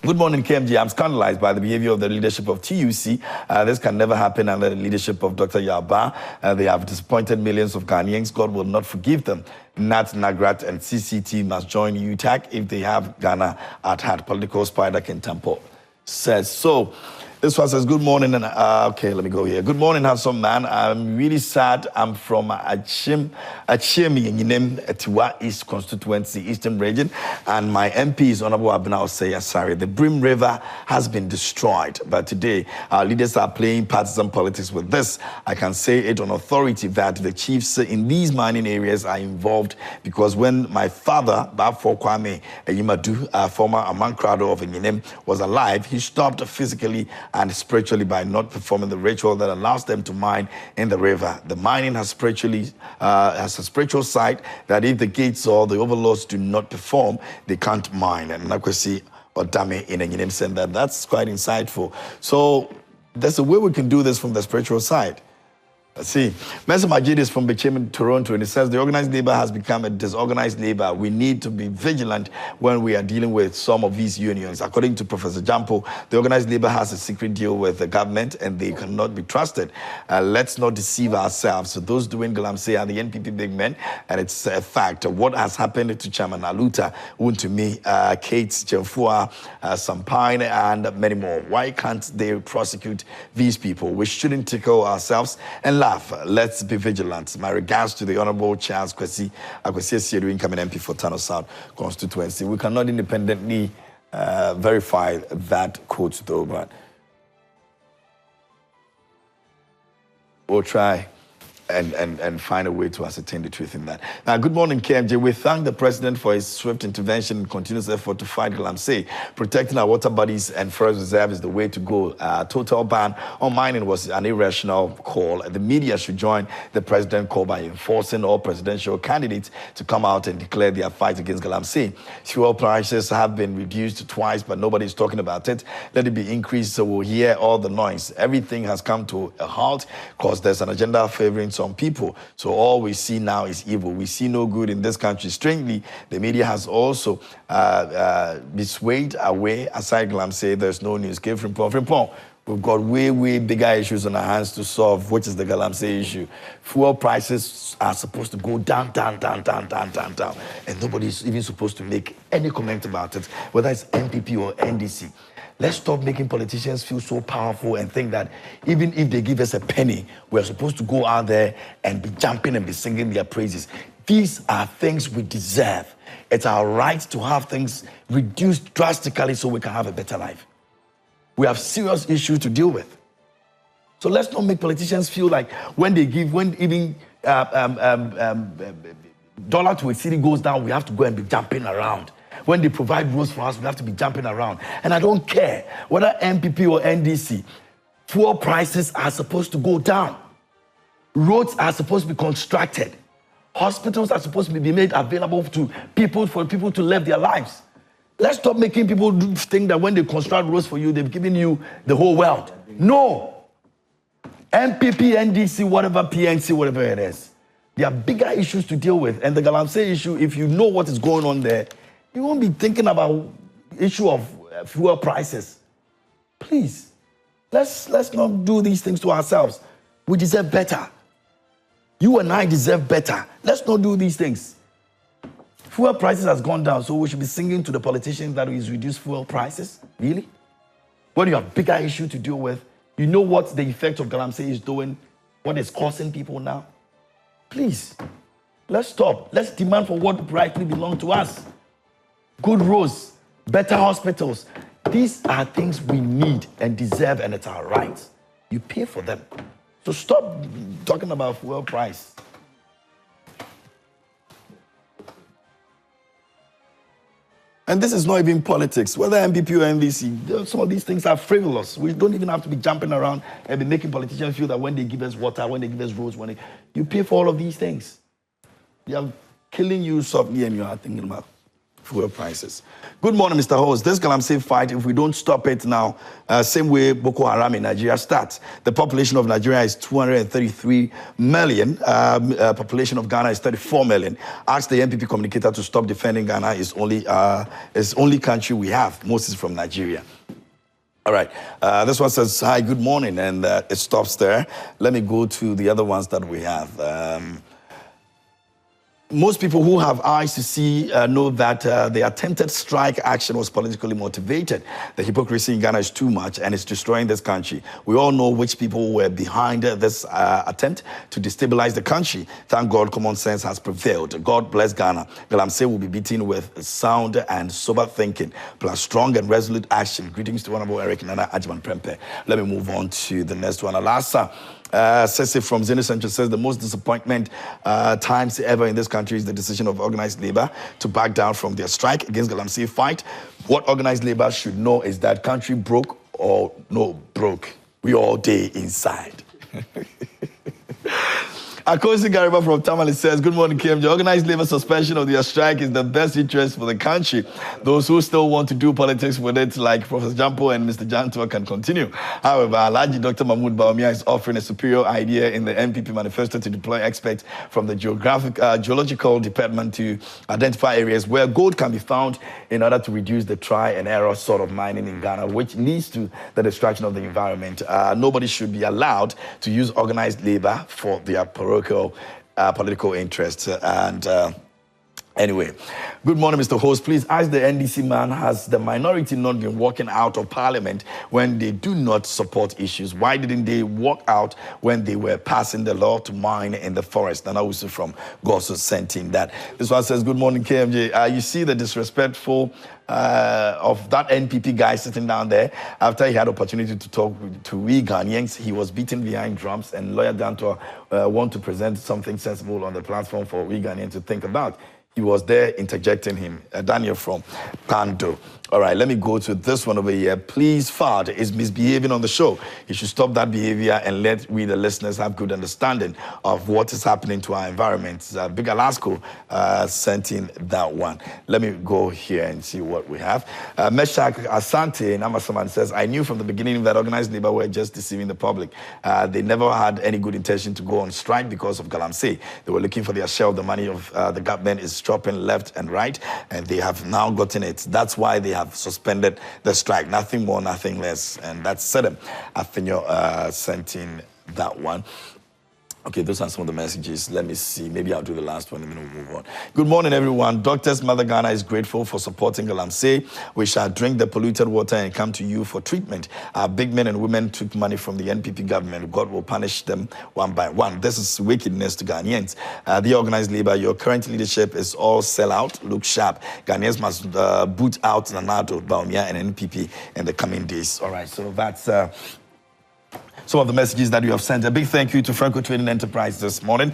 [SPEAKER 1] Good morning, KMG. I'm scandalized by the behavior of the leadership of TUC. This can never happen under the leadership of Dr. Yaba. They have disappointed millions of Ghanaians. God will not forgive them. Nat Nagrat and CCT must join UTAC if they have Ghana at heart. Political spider Kentampo says so. This one says, good morning, and okay, let me go here. Good morning, handsome man. I'm really sad. I'm from Achim Etiwa East Constituency, Eastern Region, and my MP is Honorable Abena Osei-Asare. The Brim River has been destroyed, but today our leaders are playing partisan politics with this. I can say it on authority that the chiefs in these mining areas are involved because when my father, Bafo Kwame Yimadu, former Amankrado of Enyinem, was alive, he stopped physically and spiritually by not performing the ritual that allows them to mine in the river. The mining has a spiritual side that if the gates or the overlords do not perform, they can't mine. And Nakwesi Odame in Enyinem said that that's quite insightful. So there's a way we can do this from the spiritual side. Let's see. Mesa Majid is from Bechem, Toronto, and it says the organized labor has become a disorganized labor. We need to be vigilant when we are dealing with some of these unions. According to Professor Jampo, the organized labor has a secret deal with the government and they cannot be trusted. Let's not deceive ourselves. So those doing Galamsey are the NPP big men, and it's a fact. What has happened to Chairman Aluta, Untumi, Kate Chemfua, Sampine, and many more? Why can't they prosecute these people? We shouldn't tickle ourselves and laugh. Let's be vigilant. My regards to the Honorable Charles Kwesi Asiedu, incoming MP for Tano South constituency. We cannot independently verify that quote though, but we'll try and find a way to ascertain the truth in that. Now, good morning, KMJ. We thank the President for his swift intervention and continuous effort to fight Galamsey. Protecting our water bodies and forest reserve is the way to go. Total ban on mining was an irrational call. The media should join the President call by enforcing all presidential candidates to come out and declare their fight against Galamsey. Fuel prices have been reduced twice, but nobody's talking about it. Let it be increased so we'll hear all the noise. Everything has come to a halt because there's an agenda favoring some people. So all we see now is evil. We see no good in this country. Strangely, the media has also been swayed away. Aside Galamsey, there's no news. Frimpong, We've got way bigger issues on our hands to solve, which is the Galamsey issue. Fuel prices are supposed to go down. And nobody's even supposed to make any comment about it, whether it's NPP or NDC. Let's stop making politicians feel so powerful and think that even if they give us a penny, we're supposed to go out there and be jumping and be singing their praises. These are things we deserve. It's our right to have things reduced drastically so we can have a better life. We have serious issues to deal with. So let's not make politicians feel like when even dollar to a city goes down, we have to go and be jumping around. When they provide roads for us, we have to be jumping around. And I don't care whether NPP or NDC, fuel prices are supposed to go down. Roads are supposed to be constructed. Hospitals are supposed to be made available to people, for people to live their lives. Let's stop making people think that when they construct roads for you, they've given you the whole world. No. NPP, NDC, whatever, PNC, whatever it is. There are bigger issues to deal with. And the Galamsey issue, if you know what is going on there, you won't be thinking about issue of fuel prices. Please, let's not do these things to ourselves. We deserve better. You and I deserve better. Let's not do these things. Fuel prices has gone down, so we should be singing to the politicians that is reduce fuel prices? Really? When you have bigger issue to deal with, you know what the effect of Galamsey is doing, what is causing people now? Please, let's stop. Let's demand for what rightly belongs to us. Good roads, better hospitals. These are things we need and deserve, and it's our right. You pay for them. So stop talking about fuel price. And this is not even politics. Whether NPP or NDC, some of these things are frivolous. We don't even have to be jumping around and be making politicians feel that when they give us water, when they give us roads, you pay for all of these things. They are killing you softly and you are thinking about fuel prices. Good morning, Mr. Host. This Galamsey fight, if we don't stop it now, same way Boko Haram in Nigeria starts. The population of Nigeria is 233 million. Population of Ghana is 34 million. Ask the NPP communicator to stop defending Ghana. Is only country we have. Most is from Nigeria. All right. This one says, hi, good morning. And it stops there. Let me go to the other ones that we have. Most people who have eyes to see know that the attempted strike action was politically motivated. The hypocrisy in Ghana is too much and it's destroying this country. We all know which people were behind this attempt to destabilize the country. Thank God common sense has prevailed. God bless Ghana. Galamsey will be beaten with sound and sober thinking, plus strong and resolute action. Greetings to Honorable Eric Nana Ajman Prempe. Let me move on to the next one. Alasa. Sese from Zeno Central says the most disappointment times ever in this country is the decision of organized labor to back down from their strike against Galamsey fight. What organized labor should know is that country broke or no broke. We all day inside. Akosi Gariba from Tamale says, good morning, KMJ. Organized labor suspension of their strike is the best interest for the country. Those who still want to do politics with it, like Professor Jampo and Mr. Jantua, can continue. However, Alhaji Dr. Mahmoud Bawumia is offering a superior idea in the NPP manifesto to deploy experts from the geological department to identify areas where gold can be found in order to reduce the try and error sort of mining in Ghana, which leads to the destruction of the environment. Nobody should be allowed to use organized labor for their political interests. Anyway, good morning, Mr. Host. Please ask the NDC man, has the minority not been walking out of parliament when they do not support issues? Why didn't they walk out when they were passing the law to mine in the forest? And also from Gosso sent in that. This one says, good morning, KMJ. You see the disrespectful of that NPP guy sitting down there after he had opportunity to talk to we Ghanaians. He was beaten behind drums, and lawyer Danto want to present something sensible on the platform for we Ghanaians to think about. He was there interjecting him. Daniel from Pando. All right, let me go to this one over here. Please, Fad is misbehaving on the show. He should stop that behavior and let we, the listeners, have good understanding of what is happening to our environment. Big Alasko sent in that one. Let me go here and see what we have. Meshach Asante in Amasaman says, I knew from the beginning that organized labor were just deceiving the public. They never had any good intention to go on strike because of Galamsey. They were looking for their share of the money of the government is chopping left and right, and they have now gotten it. That's why they have suspended the strike. Nothing more, nothing less. And that's said. I think you're sent in that one. Okay, those are some of the messages. Let me see. Maybe I'll do the last one and then we'll move on. Good morning, everyone. Doctors Mother Ghana is grateful for supporting Galamsey. We shall drink the polluted water and come to you for treatment. Our big men and women took money from the NPP government. God will punish them one by one. This is wickedness to Ghanaians. The organized labor, your current leadership is all sellout. Look sharp. Ghanaians must boot out Nanato, Baumia, and NPP in the coming days. All right, so that's... some of the messages that you have sent. A big thank you to Franco Trading Enterprise this morning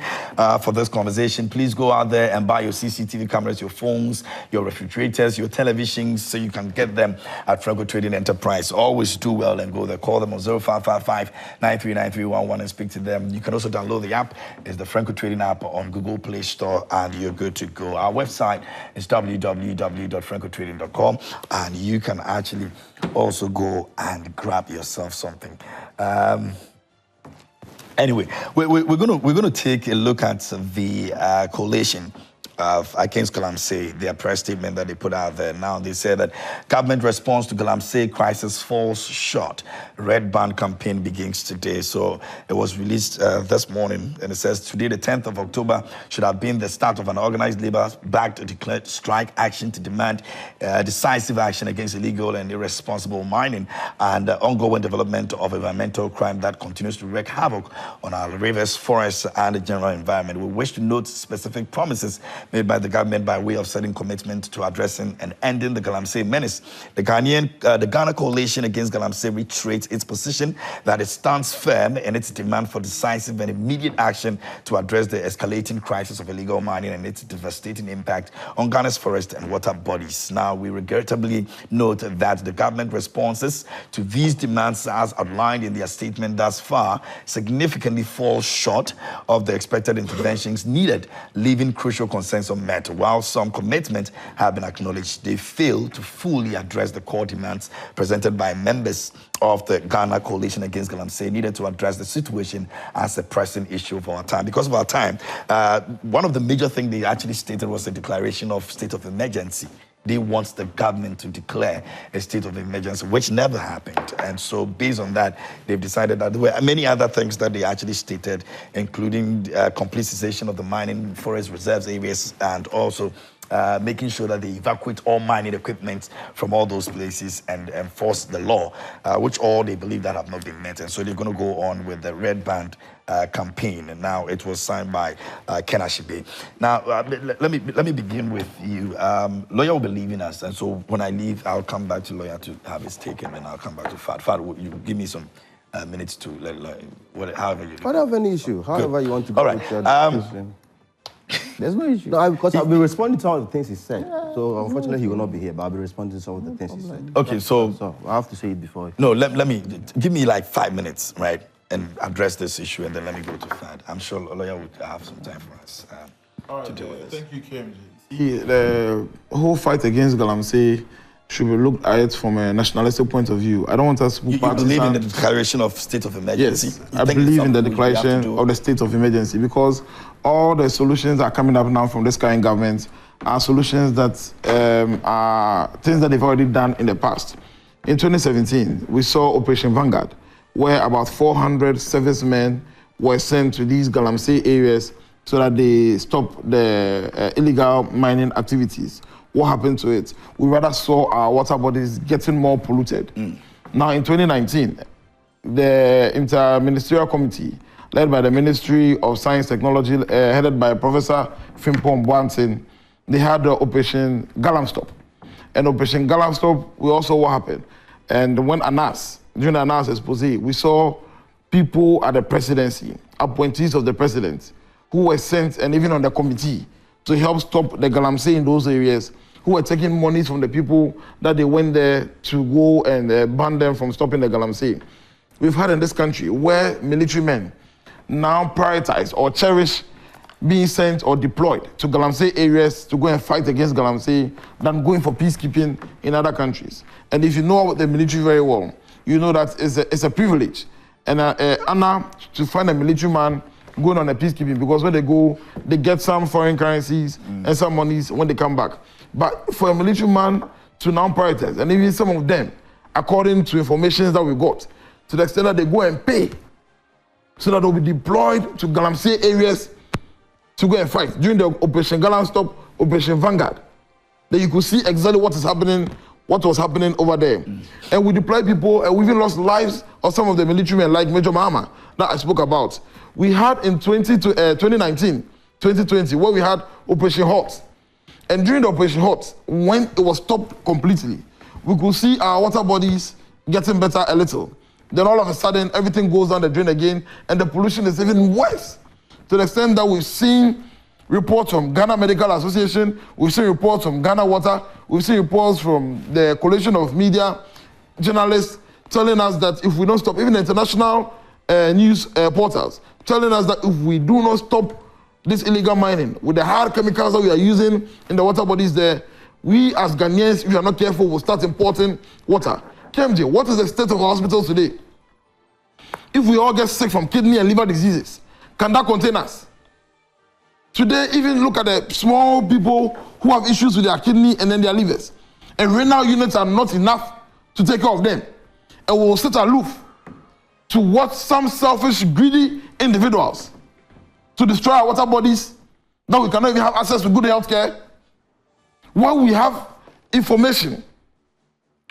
[SPEAKER 1] for this conversation. Please go out there and buy your CCTV cameras, your phones, your refrigerators, your televisions, so you can get them at Franco Trading Enterprise. Always do well and go there. Call them on 0555-939311 and speak to them. You can also download the app. It's the Franco Trading app on Google Play Store, and you're good to go. Our website is www.francotrading.com, and you can actually also go and grab yourself something. Anyway, we're gonna take a look at the coalition against Galamsey, their press statement that they put out there. Now they say that government response to Galamsey crisis falls short. Red Band campaign begins today. So it was released this morning, and it says today, the 10th of October, should have been the start of an organized labor-backed declared strike action to demand decisive action against illegal and irresponsible mining and ongoing development of environmental crime that continues to wreak havoc on our rivers, forests, and the general environment. We wish to note specific promises made by the government by way of setting commitment to addressing and ending the Galamsey menace. The Ghana Coalition Against Galamsey reiterates its position that it stands firm in its demand for decisive and immediate action to address the escalating crisis of illegal mining and its devastating impact on Ghana's forest and water bodies. Now, we regrettably note that the government responses to these demands, as outlined in their statement thus far, significantly fall short of the expected interventions needed, leaving crucial concerns unmet. While some commitments have been acknowledged, they fail to fully address the core demands presented by members of the Ghana Coalition Against Galamsey needed to address the situation as a pressing issue of our time. Because of our time, one of the major things they actually stated was the declaration of state of emergency. They want the government to declare a state of emergency, which never happened. And so based on that, they've decided that there were many other things that they actually stated, including complete cessation of the mining forest reserves areas, and also making sure that they evacuate all mining equipment from all those places and enforce the law, which all they believe that have not been met. And so they're going to go on with the Red Band campaign. And now it was signed by Ken Ashibe. Now, let me begin with you. Lawyer will be leaving us. And so when I leave, I'll come back to Lawyer to have his take, and then I'll come back to Fad. Fad, you give me some minutes to, however you do.
[SPEAKER 4] I don't have any issue. However you want to go.
[SPEAKER 1] All right.
[SPEAKER 2] There's no issue.
[SPEAKER 4] No, because I'll be responding to some of the things he said. So unfortunately, he will not be here, but I'll be responding to some of the things he said.
[SPEAKER 1] Okay, so
[SPEAKER 4] I have to say it before.
[SPEAKER 1] No, let me give me like 5 minutes, right, and address this issue, and then let me go to Fad. I'm sure Lawyer would have some time for us to deal with this.
[SPEAKER 3] Thank you, KMG. The whole fight against Galamsey should be looked at it from a nationalistic point of view. I don't want us to
[SPEAKER 1] You believe in the declaration of state of emergency?
[SPEAKER 3] Yes, I believe in the declaration of the state of emergency, because all the solutions that are coming up now from this current government are solutions that are things that they've already done in the past. In 2017, we saw Operation Vanguard, where about 400 servicemen were sent to these Galamsey areas so that they stop the illegal mining activities. What happened to it? We rather saw our water bodies getting more polluted. Now, in 2019, the Inter-Ministerial Committee, led by the Ministry of Science Technology, headed by Professor Frimpong Boantin, they had the Operation Galamstop. And Operation Galamstop, we also what happened. And when during the Anas expose, we saw people at the presidency, appointees of the president, who were sent, and even on the committee, to help stop the Galamsey in those areas, who were taking money from the people that they went there to go and ban them from stopping the Galamsey. We've had in this country where military men now prioritize or cherish being sent or deployed to Galamsey areas to go and fight against Galamsey than going for peacekeeping in other countries. And if you know the military very well, you know that it's a privilege and an honor to find a military man going on a peacekeeping because when they go, they get some foreign currencies and some monies when they come back. But for a military man to now prioritize, and even some of them, according to information that we got, to the extent that they go and pay so that they'll be deployed to Galamsey areas to go and fight during the Operation Galamstop, Operation Vanguard. Then you could see exactly what is happening, what was happening over there. And we deployed people, and we even lost lives of some of the military men like Major Mahama that I spoke about. We had in 2019, 2020, where we had Operation Hot. And during the Operation Hot, when it was stopped completely, we could see our water bodies getting better a little. Then all of a sudden, everything goes down the drain again, and the pollution is even worse. To the extent that we've seen reports from Ghana Medical Association, we've seen reports from Ghana Water, we've seen reports from the coalition of media journalists telling us that if we don't stop, even international news portals, telling us that if we do not stop this illegal mining with the hard chemicals that we are using in the water bodies there, we as Ghanaians, if we are not careful, will start importing water. KMJ, what is the state of our hospitals today? If we all get sick from kidney and liver diseases, can that contain us? Today, even look at the small people who have issues with their kidney and then their livers. And renal units are not enough to take care of them. And we will sit aloof to watch some selfish, greedy individuals to destroy our water bodies, that we cannot even have access to good health care. When we have information,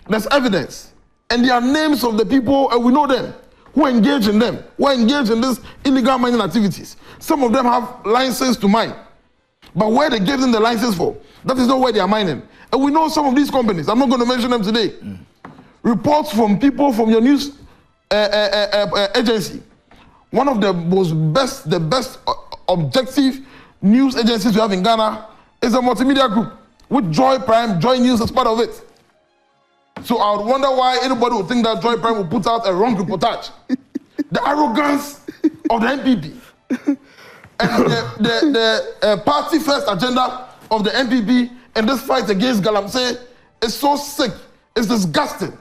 [SPEAKER 3] there's evidence, and there are names of the people, and we know them, who engage in them, who engage in these illegal mining activities. Some of them have license to mine, but where they gave them the license for, that is not where they are mining. And we know some of these companies, I'm not going to mention them today. Reports from people from your news agency, one of the best objective news agencies we have in Ghana is a multimedia group with Joy Prime, Joy News as part of it. So I would wonder why anybody would think that Joy Prime will put out a wrong reportage. The arrogance of the NPP and the party first agenda of the NPP in this fight against Galamsey is so sick, it's disgusting.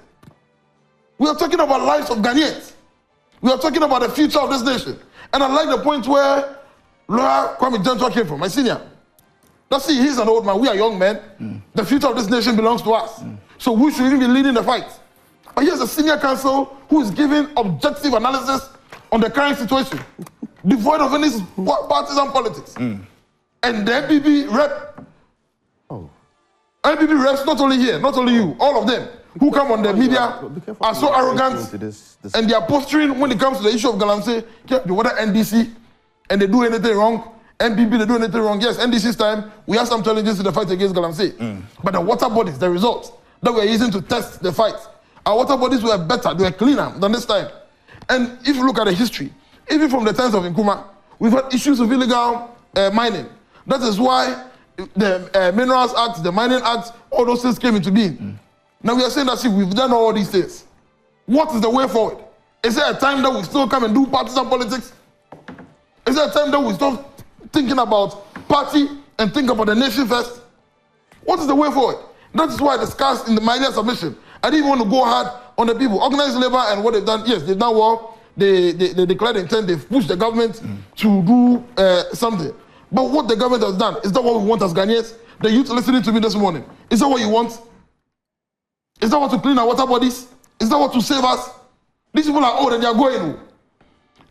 [SPEAKER 3] We are talking about lives of Ghanaians. We are talking about the future of this nation. And I like the point where Lawyer Kwame Gentwa came from, my senior. Let's see, he's an old man, we are young men. The future of this nation belongs to us. So we should even be leading the fight. But here's a senior counsel who is giving objective analysis on the current situation, devoid of any partisan politics. And the NPP rep, NPP reps, not only here, not only you, all of them, who come on the media are so arrogant and they are posturing when it comes to the issue of Galamsey, whether NDC, and they do anything wrong, NPP, they do anything wrong. Yes, NDC's time, we have some challenges in the fight against Galamsey. But the water bodies, the results that we are using to test the fight, our water bodies were better, they were cleaner than this time. And if you look at the history, even from the times of Nkrumah, we've had issues of illegal mining. That is why the Minerals Act, the Mining Act, all those things came into being. Now we are saying that, see, we've done all these things. What is the way forward? Is there a time that we still come and do partisan politics? Is there a time that we stop thinking about party and think about the nation first? What is the way forward? That is why I discussed in my earlier submission. I didn't want to go hard on the people. Organized labor and what they've done, yes, they've done well. They declared intent, they've pushed the government to do something. But what the government has done, is that what we want as Ghanaians? The youth listening to me this morning, is that what you want? Is that what to clean our water bodies? Is that what to save us? These people are old and they are going.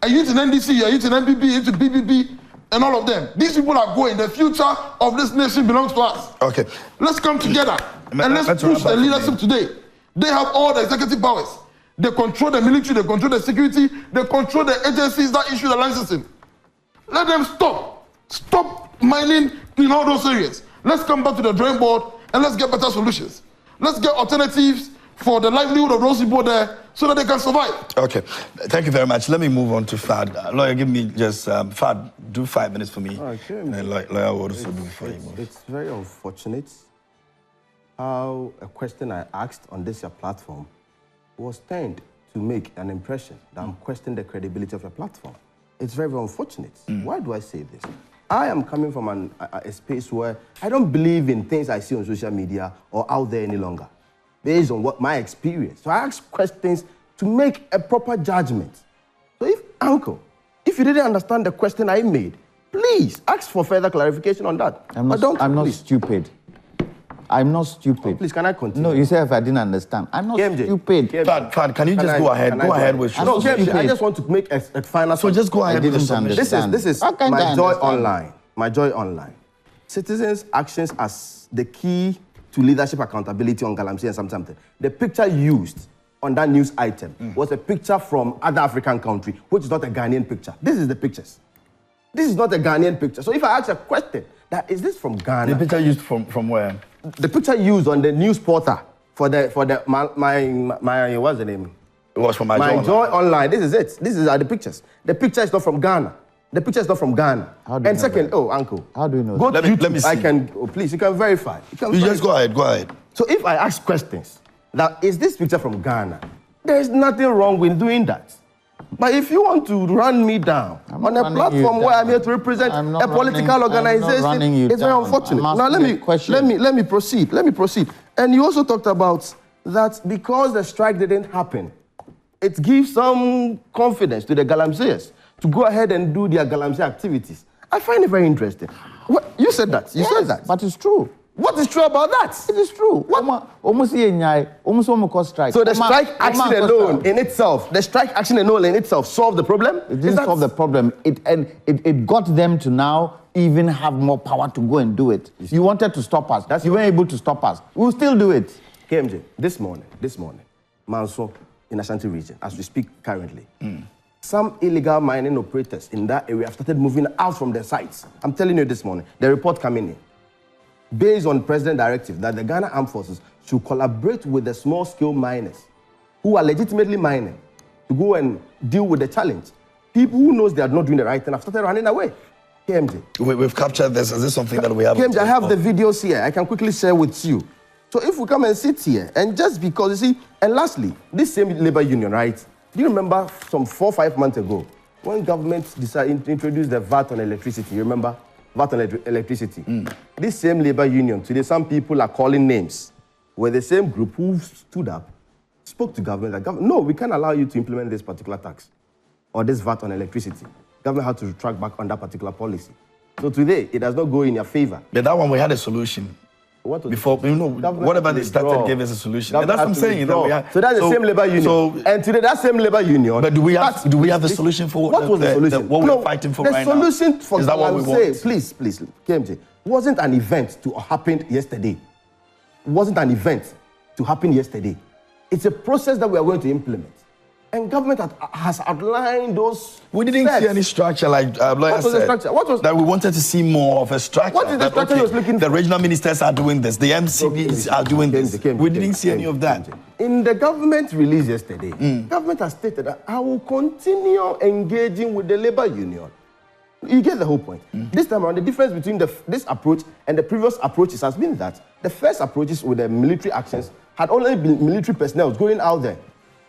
[SPEAKER 3] Are you in NDC, are you in NPP, are you in PPP, and all of them? These people are going. The future of this nation belongs to us. Okay. Let's come together and let's push the leadership today. They have all the executive powers. They control the military, they control the security, they control the agencies that issue the licensing. Let them stop. Stop mining in all those areas. Let's come back to the drawing board and let's get better solutions. Let's get alternatives for the livelihood of those people there so that they can survive. Okay. Thank you very much. Let me move on to Fad. Lawyer, give me just, Fad, do 5 minutes for me. Okay. And then Lawyer will also do for you.
[SPEAKER 4] It's very unfortunate how a question I asked on this your platform was turned to make an impression that I'm questioning the credibility of your platform. It's very, very unfortunate. Why do I say this? I am coming from a space where I don't believe in things I see on social media or out there any longer, based on what my experience. So I ask questions to make a proper judgment. So if If you didn't understand the question I made, please ask for further clarification on that.
[SPEAKER 2] I'm not stupid. I'm not stupid.
[SPEAKER 4] Oh, please, can I continue?
[SPEAKER 2] No, you said if I didn't understand. I'm not stupid.
[SPEAKER 1] Fad, can you just go ahead? Go ahead with your
[SPEAKER 4] submission. I just want to make a final.
[SPEAKER 1] So just go ahead with the submission.
[SPEAKER 4] This is my Joy Online. My Joy Online. Citizens' actions as the key to leadership accountability on Galamsey and something. The picture used on that news item was a picture from other African country, which is not a Ghanaian picture. This is the pictures. This is not a Ghanaian picture. So if I ask a question, that is this from Ghana?
[SPEAKER 1] The picture used from where?
[SPEAKER 4] The picture used on the news portal for my what's the name?
[SPEAKER 1] It was from my
[SPEAKER 4] Joy Online. This is it. These are the pictures. The picture is not from Ghana. The picture is not from Ghana.
[SPEAKER 2] And
[SPEAKER 4] second, uncle.
[SPEAKER 2] How do you know?
[SPEAKER 4] Go
[SPEAKER 2] that?
[SPEAKER 4] to YouTube.
[SPEAKER 1] Let me see.
[SPEAKER 4] Please, you can verify.
[SPEAKER 1] You just go ahead.
[SPEAKER 4] So if I ask questions, that is this picture from Ghana? There is nothing wrong with doing that. But if you want to run me down on a platform where I'm here to represent a political organization, it's very unfortunate. Now let me proceed. And you also talked about that because the strike didn't happen, it gives some confidence to the Galamseyers to go ahead and do their Galamsey activities. I find it very interesting. You said that. You said that.
[SPEAKER 2] But it's true.
[SPEAKER 4] What is true about that?
[SPEAKER 2] It is true. Almost strike.
[SPEAKER 4] So the strike action alone in itself, solved the problem?
[SPEAKER 2] It didn't solve the problem. It got them to now even have more power to go and do it. You wanted to stop us. You weren't able to stop us. We'll still do it.
[SPEAKER 4] KMJ, this morning, Manso, in Ashanti region, as we speak currently, some illegal mining operators in that area have started moving out from their sites. I'm telling you this morning, the report coming in. Based on President Directive that the Ghana Armed Forces should collaborate with the small-scale miners who are legitimately mining to go and deal with the challenge. People who knows they are not doing the right thing have started running away. KMJ.
[SPEAKER 1] We've captured this. Is this something that we have?
[SPEAKER 4] KMJ, I have the videos here. I can quickly share with you. So if we come and sit here, and just because, you see, and lastly, this same labor union, right? Do you remember some 4 or 5 months ago when government decided to introduce the VAT on electricity? You remember? VAT on electricity. This same labor union, today some people are calling names, were the same group who stood up, spoke to government, that no, we can't allow you to implement this particular tax or this VAT on electricity. Government had to retract back on that particular policy. So today, it does not go in your favor.
[SPEAKER 1] But that one, we had a solution. Before, whatever they started gave us a solution. And that's what I'm saying.
[SPEAKER 4] So that's the same labor union. And today, that same labor union.
[SPEAKER 1] But do we have the solution for
[SPEAKER 4] what was the solution?
[SPEAKER 1] What we're fighting for right now?
[SPEAKER 4] The solution for
[SPEAKER 1] is that what we want?
[SPEAKER 4] Please, KMJ, wasn't an event to happen yesterday. Wasn't an event to happen yesterday. It's a process that we are going to implement. And government has outlined those.
[SPEAKER 1] We didn't see any structure like
[SPEAKER 4] what was
[SPEAKER 1] said,
[SPEAKER 4] the structure? What was
[SPEAKER 1] that we wanted to see more of a structure.
[SPEAKER 4] What is the structure you was looking for?
[SPEAKER 1] The regional ministers are doing this. The MCDs are doing this. We didn't see any of that.
[SPEAKER 4] In the government release yesterday, government has stated that I will continue engaging with the labor union. You get the whole point. This time around, the difference between this approach and the previous approaches has been that the first approaches with the military actions had only been military personnel going out there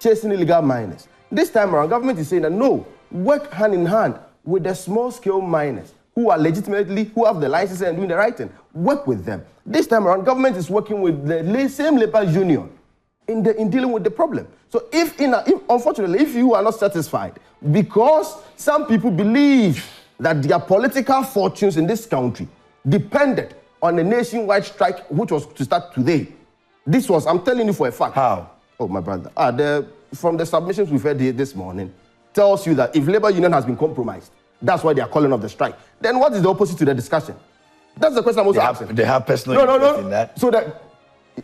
[SPEAKER 4] chasing illegal miners. This time around, government is saying that no, work hand in hand with the small-scale miners who are legitimately, who have the license and doing the right thing. Work with them. This time around, government is working with the same labor union in dealing with the problem. So unfortunately, if you are not satisfied, because some people believe that their political fortunes in this country depended on a nationwide strike, which was to start today. This was, I'm telling you for a fact.
[SPEAKER 1] How?
[SPEAKER 4] Oh, my brother. From the submissions we've heard here this morning, tells you that if labor union has been compromised, that's why they are calling off the strike. Then what is the opposite to the discussion? That's the question I'm also asking.
[SPEAKER 1] They have personal interest in that.
[SPEAKER 4] So that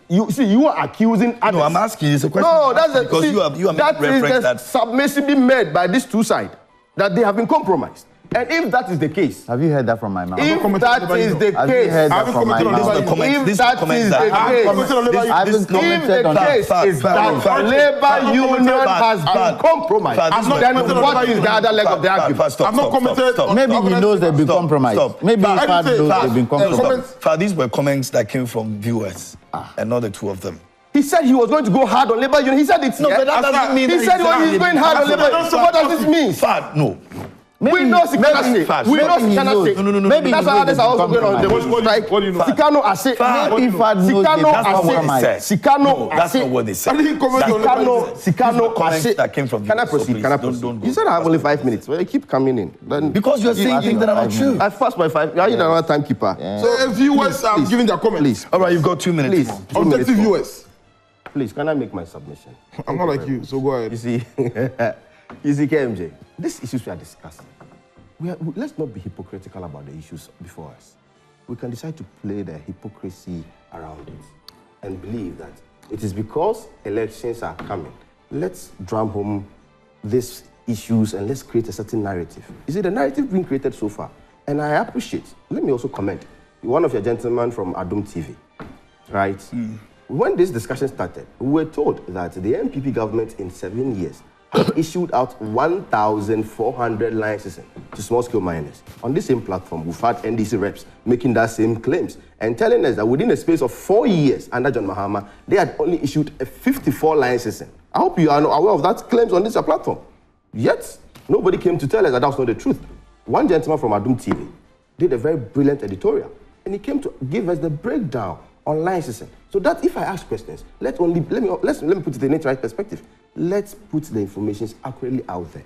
[SPEAKER 4] you are accusing others.
[SPEAKER 1] No, I'm asking you. It's a question.
[SPEAKER 4] No, that's
[SPEAKER 1] because you are
[SPEAKER 4] that is the submission being made by these two sides that they have been compromised. And if that is the case,
[SPEAKER 2] have you heard that from my mouth?
[SPEAKER 4] If that is the case,
[SPEAKER 2] have you heard that from my mouth?
[SPEAKER 4] If that is the case,
[SPEAKER 2] I haven't commented on that.
[SPEAKER 4] Is that labor union has been compromised. Then what is the other leg of the argument?
[SPEAKER 3] I've not commented.
[SPEAKER 2] Maybe he knows they've been compromised. Maybe he knows they've been compromised.
[SPEAKER 1] These were comments that came from viewers, and not the two of them.
[SPEAKER 4] He said he was going to go hard on labor union. He said it's
[SPEAKER 1] no, but that doesn't mean
[SPEAKER 4] he said he's going hard on labor union. So what does this mean?
[SPEAKER 1] No.
[SPEAKER 4] We know Sikana say. We know Sikana say.
[SPEAKER 1] No.
[SPEAKER 2] Maybe
[SPEAKER 4] that's why others are also going on the strike.
[SPEAKER 3] What do you know?
[SPEAKER 4] Sikano Ase.
[SPEAKER 2] Maybe Fad knows
[SPEAKER 4] Sikano
[SPEAKER 2] that's not what I
[SPEAKER 4] Ase. Sikano
[SPEAKER 1] That's not what they said.
[SPEAKER 4] Sikano Ase.
[SPEAKER 1] That came from.
[SPEAKER 4] Can I proceed? Can I proceed? You said I have only 5 minutes. Well, you keep coming in. Then
[SPEAKER 1] because you're saying things that are not true.
[SPEAKER 4] I passed my 5. Are you another timekeeper?
[SPEAKER 3] So viewers are giving their comments.
[SPEAKER 1] All right, you've got 2 minutes.
[SPEAKER 4] Please.
[SPEAKER 3] Objective viewers.
[SPEAKER 4] Please, can I make my submission?
[SPEAKER 3] I'm not like you, so go ahead.
[SPEAKER 4] You see, KMJ, these issues we are discussing, let's not be hypocritical about the issues before us. We can decide to play the hypocrisy around it and believe that it is because elections are coming. Let's drum home these issues and let's create a certain narrative. You see, the narrative being created so far, and I appreciate, let me also comment, one of your gentlemen from Adum TV, right? When this discussion started, we were told that the NPP government in 7 years had issued out 1,400 licenses to small-scale miners. On this same platform, we've had NDC reps making that same claims and telling us that within a space of 4 years under John Mahama, they had only issued 54 licenses. I hope you are aware of that claims on this platform. Yet, nobody came to tell us that was not the truth. One gentleman from Adum TV did a very brilliant editorial, and he came to give us the breakdown on licensing. So that if I ask questions, let me put it in the right perspective. Let's put the information accurately out there.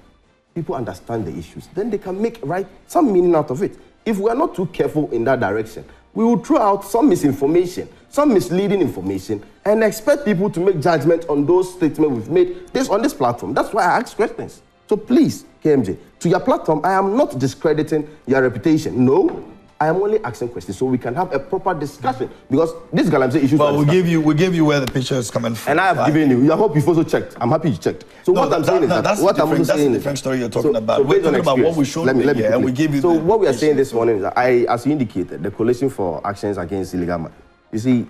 [SPEAKER 4] People understand the issues. Then they can make some meaning out of it. If we are not too careful in that direction, we will throw out some misinformation, some misleading information, and expect people to make judgment on those statements we've made on this platform. That's why I ask questions. So please, KMJ, to your platform, I am not discrediting your reputation. No. I am only asking questions so we can have a proper discussion because this Galamsey issue.
[SPEAKER 1] Well, we give you where the picture is coming from.
[SPEAKER 4] And I have given you. I hope you've also checked. I'm happy you checked. So what I'm saying is that what I'm also saying is
[SPEAKER 1] different story you're talking about.
[SPEAKER 4] So
[SPEAKER 1] we're talking about what we showed you here, and we give you.
[SPEAKER 4] So what we are saying this morning is that as you indicated, the coalition for actions against illegal mining. You see,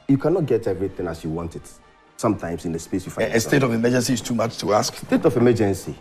[SPEAKER 4] you cannot get everything as you want it. Sometimes in the space you find.
[SPEAKER 1] A state of emergency is too much to ask.
[SPEAKER 4] State of emergency.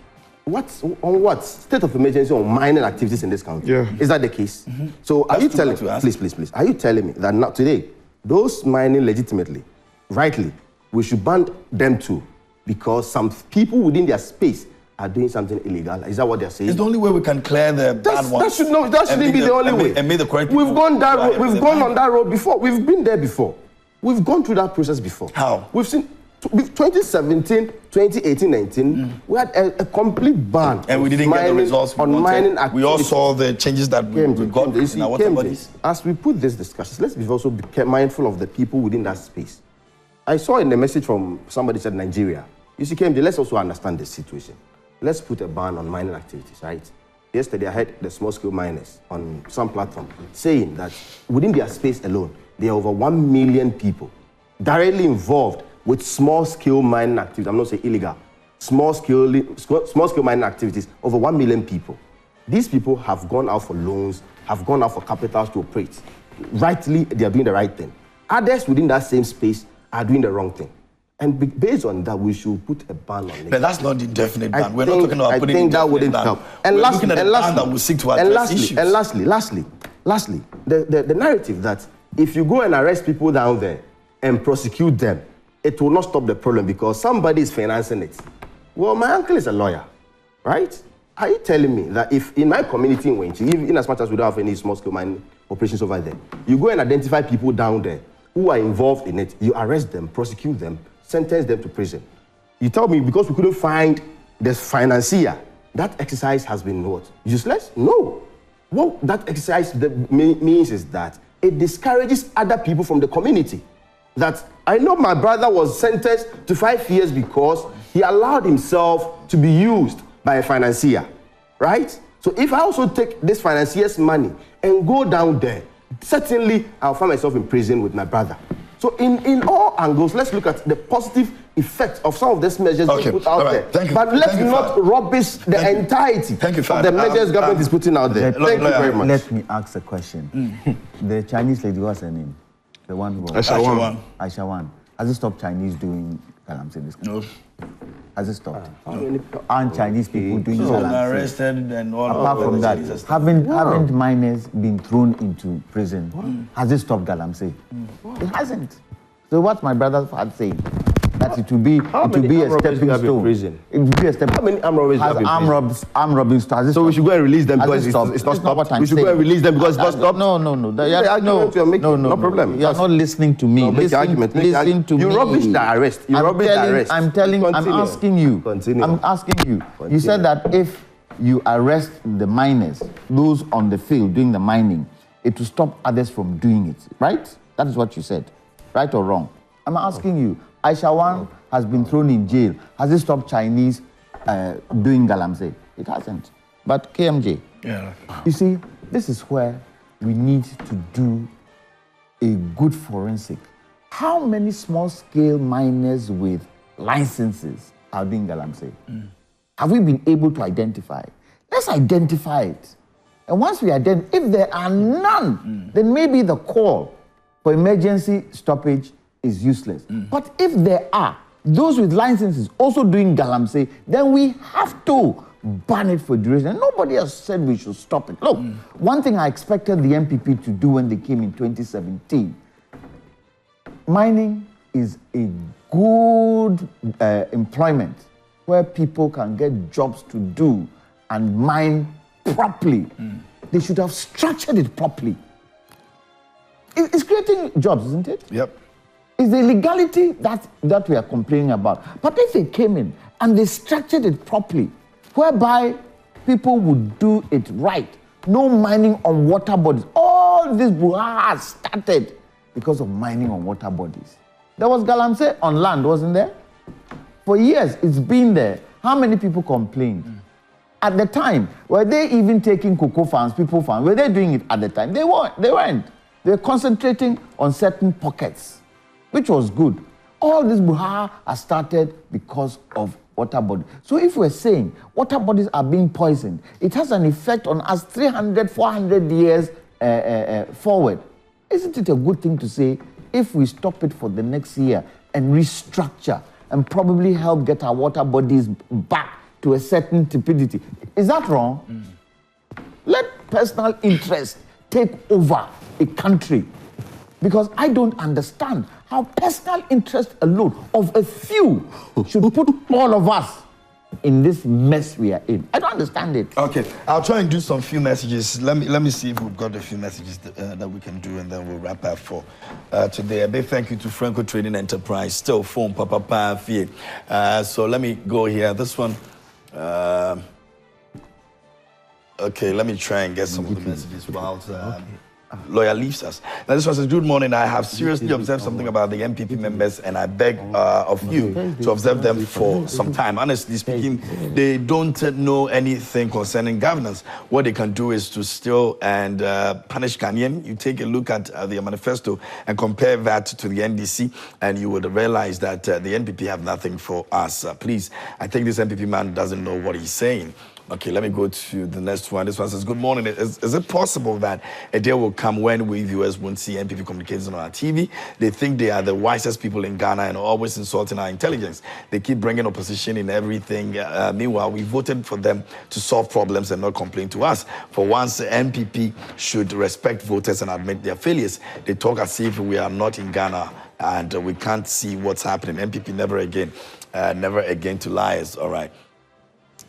[SPEAKER 4] What state of emergency on mining activities in this country?
[SPEAKER 3] Yeah.
[SPEAKER 4] Is that the case? So are you telling me, please, are you telling me that now today, those mining legitimately, rightly, we should ban them too because some people within their space are doing something illegal? Is that what they're saying?
[SPEAKER 1] It's the only way we can clear the bad ones.
[SPEAKER 4] That shouldn't be the only way.
[SPEAKER 1] And make the correct
[SPEAKER 4] We've gone that road. We've gone on that road before. We've been there before. We've gone through that process before.
[SPEAKER 1] How?
[SPEAKER 4] We've seen 2017, 2018, 19, we had a complete ban.
[SPEAKER 1] And we didn't get the results
[SPEAKER 4] on mining activities.
[SPEAKER 1] We all saw the changes that we got in our water bodies.
[SPEAKER 4] As we put this discussion, let's also be mindful of the people within that space. I saw in the message from somebody said Nigeria. You see, KMJ, let's also understand the situation. Let's put a ban on mining activities, right? Yesterday, I heard the small-scale miners on some platform saying that within their space alone, there are over 1 million people directly involved with small-scale mining activities. I'm not saying illegal. Small-scale mining activities, over 1 million people. These people have gone out for loans, have gone out for capitals to operate. Rightly, they are doing the right thing. Others within that same space are doing the wrong thing. And based on that, we should put a ban on it.
[SPEAKER 1] But that's not the indefinite ban. We're not talking about putting
[SPEAKER 4] I think that wouldn't help. And lastly,
[SPEAKER 1] that will seek to address issues.
[SPEAKER 4] And lastly, the narrative that if you go and arrest people down there and prosecute them, it will not stop the problem because somebody is financing it. Well, my uncle is a lawyer, right? Are you telling me that if in my community in Wenchi, in as much as we don't have any small-scale mining operations over there, you go and identify people down there who are involved in it, you arrest them, prosecute them, sentence them to prison. You tell me because we couldn't find the financier, that exercise has been what? Useless? No. What that exercise means is that it discourages other people from the community. That I know my brother was sentenced to 5 years because he allowed himself to be used by a financier, right? So if I also take this financier's money and go down there, certainly I'll find myself in prison with my brother. So in all angles, let's look at the positive effect of some of these measures being put out there.
[SPEAKER 1] Thank you.
[SPEAKER 4] But let's not rubbish the entirety of the measures government is putting out there. Thank you very much.
[SPEAKER 2] Let me ask a question. The Chinese lady, what's her name? The one who Aisha Wan. Has it stopped Chinese doing Galamsey this country? No. Has it stopped? Aren't Chinese people doing Galamsey?
[SPEAKER 1] Arrested and all.
[SPEAKER 2] Apart from that, haven't miners been thrown into prison? Has it stopped Galamsey? It hasn't. So what's my brother had saying? that it will be a stepping stone. It will be a stepping.
[SPEAKER 4] How many armed robbers have
[SPEAKER 2] armed robbing started?
[SPEAKER 4] So we should go and release them because it's not stopped. We should go and release them because it's not stopped.
[SPEAKER 2] No.
[SPEAKER 4] No problem.
[SPEAKER 2] You are not listening to me. Listen to me.
[SPEAKER 4] You rubbish the arrest.
[SPEAKER 2] I'm asking you.
[SPEAKER 4] Continue.
[SPEAKER 2] I'm asking you. You said that if you arrest the miners, those on the field doing the mining, it will stop others from doing it, right? That is what you said, right or wrong? I'm asking you. Aisha Wan has been thrown in jail. Has it stopped Chinese doing Galamsey? It hasn't. But KMJ, you see, this is where we need to do a good forensic. How many small-scale miners with licenses are doing Galamsey? Have we been able to identify? Let's identify it. And once we identify, if there are none, then maybe the call for emergency stoppage is useless. But if there are those with licenses also doing Galamsey, then we have to ban it for duration. And nobody has said we should stop it. Look, one thing I expected the NPP to do when they came in 2017, mining is a good employment where people can get jobs to do and mine properly. They should have structured it properly. It's creating jobs, isn't it?
[SPEAKER 1] Yep.
[SPEAKER 2] It's the illegality that we are complaining about. But if they came in and they structured it properly, whereby people would do it right, no mining on water bodies. All this brouhaha started because of mining on water bodies. There was Galamsey on land, wasn't there? For years, it's been there. How many people complained? At the time, were they even taking cocoa farms, people farms? Were they doing it at the time? They weren't. They were concentrating on certain pockets, which was good. All this brouhaha has started because of water bodies. So if we're saying water bodies are being poisoned, it has an effect on us 300, 400 years forward. Isn't it a good thing to say if we stop it for the next year and restructure and probably help get our water bodies back to a certain stupidity? Is that wrong? Let personal interest take over a country, because I don't understand how personal interest alone of a few should put all of us in this mess we are in. I don't understand it.
[SPEAKER 1] Okay, I'll try and do some few messages. Let me see if we've got a few messages that we can do, and then we'll wrap up for today. A big thank you to Franco Trading Enterprise, still phone Papa Fie. So let me go here. This one. Okay, let me try and get some of the messages whilst lawyer leaves us. Now this one says, good morning. I have seriously observed something about the NPP members, and I beg of you to observe them for some time. Honestly speaking, they don't know anything concerning governance. What they can do is to steal and punish Ghanaian. You take a look at the manifesto and compare that to the NDC, and you would realize that the NPP have nothing for us. Please, I think this NPP man doesn't know what he's saying. Okay, let me go to the next one. This one says, good morning. Is it possible that a day will come when we viewers won't see NPP communicating on our TV? They think they are the wisest people in Ghana and always insulting our intelligence. They keep bringing opposition in everything. Meanwhile, we voted for them to solve problems and not complain to us. For once, the NPP should respect voters and admit their failures. They talk as if we are not in Ghana and we can't see what's happening. NPP never again to liars. All right.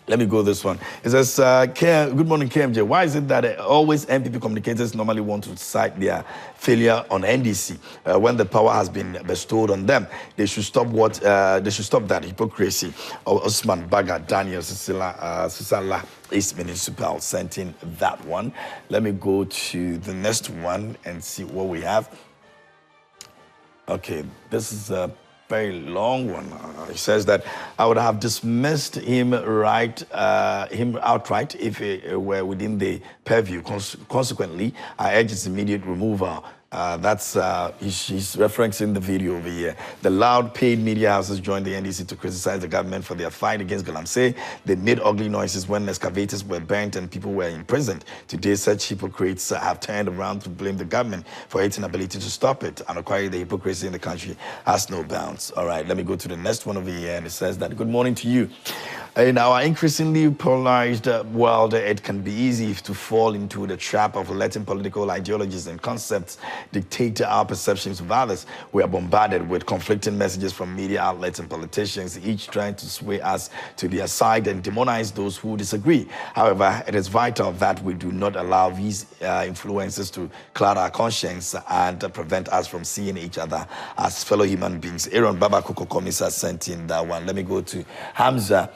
[SPEAKER 1] Let me go this one. It says, good morning, KMJ. Why is it that always NPP communicators normally want to cite their failure on NDC when the power has been bestowed on them? They should stop that hypocrisy. Osman Baga, Daniel Susala, East Municipal sent in that one. Let me go to the next one and see what we have. Okay, this is a very long one. He says that I would have dismissed him outright if it were within the purview. Consequently, I urge his immediate removal. He's referencing the video over here. The loud paid media houses joined the NDC to criticize the government for their fight against Galamsey. They made ugly noises when excavators were burnt and people were imprisoned. Today, such hypocrites have turned around to blame the government for its inability to stop it. And acquiring the hypocrisy in the country has no bounds. All right, let me go to the next one over here. And it says that, good morning to you. In our increasingly polarized world, it can be easy to fall into the trap of letting political ideologies and concepts dictate our perceptions of others. We are bombarded with conflicting messages from media outlets and politicians, each trying to sway us to their side and demonize those who disagree. However, it is vital that we do not allow these influences to cloud our conscience and prevent us from seeing each other as fellow human beings. Aaron Baba Koko Komisa sent in that one. Let me go to Hamza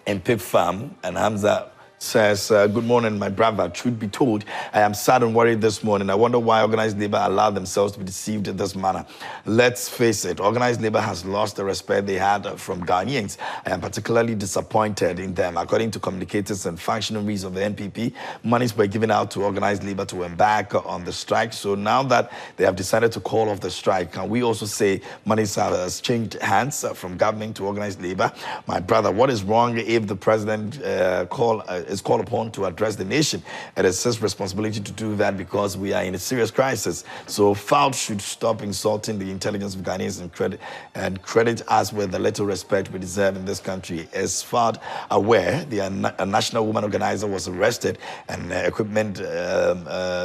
[SPEAKER 1] and Pip Farm, and Hamza says, good morning, my brother. Truth be told, I am sad and worried this morning. I wonder why organized labor allow themselves to be deceived in this manner. Let's face it, organized labor has lost the respect they had from Ghanaians. I am particularly disappointed in them. According to communicators and functionaries of the NPP, monies were given out to organized labor to embark on the strike. So now that they have decided to call off the strike, can we also say monies has changed hands from government to organized labor? My brother, what is wrong if the president is called upon to address the nation? It is his responsibility to do that because we are in a serious crisis. So FAUD should stop insulting the intelligence of Ghanaians and credit us with the little respect we deserve in this country. Is FAUD aware a national woman organizer was arrested and equipment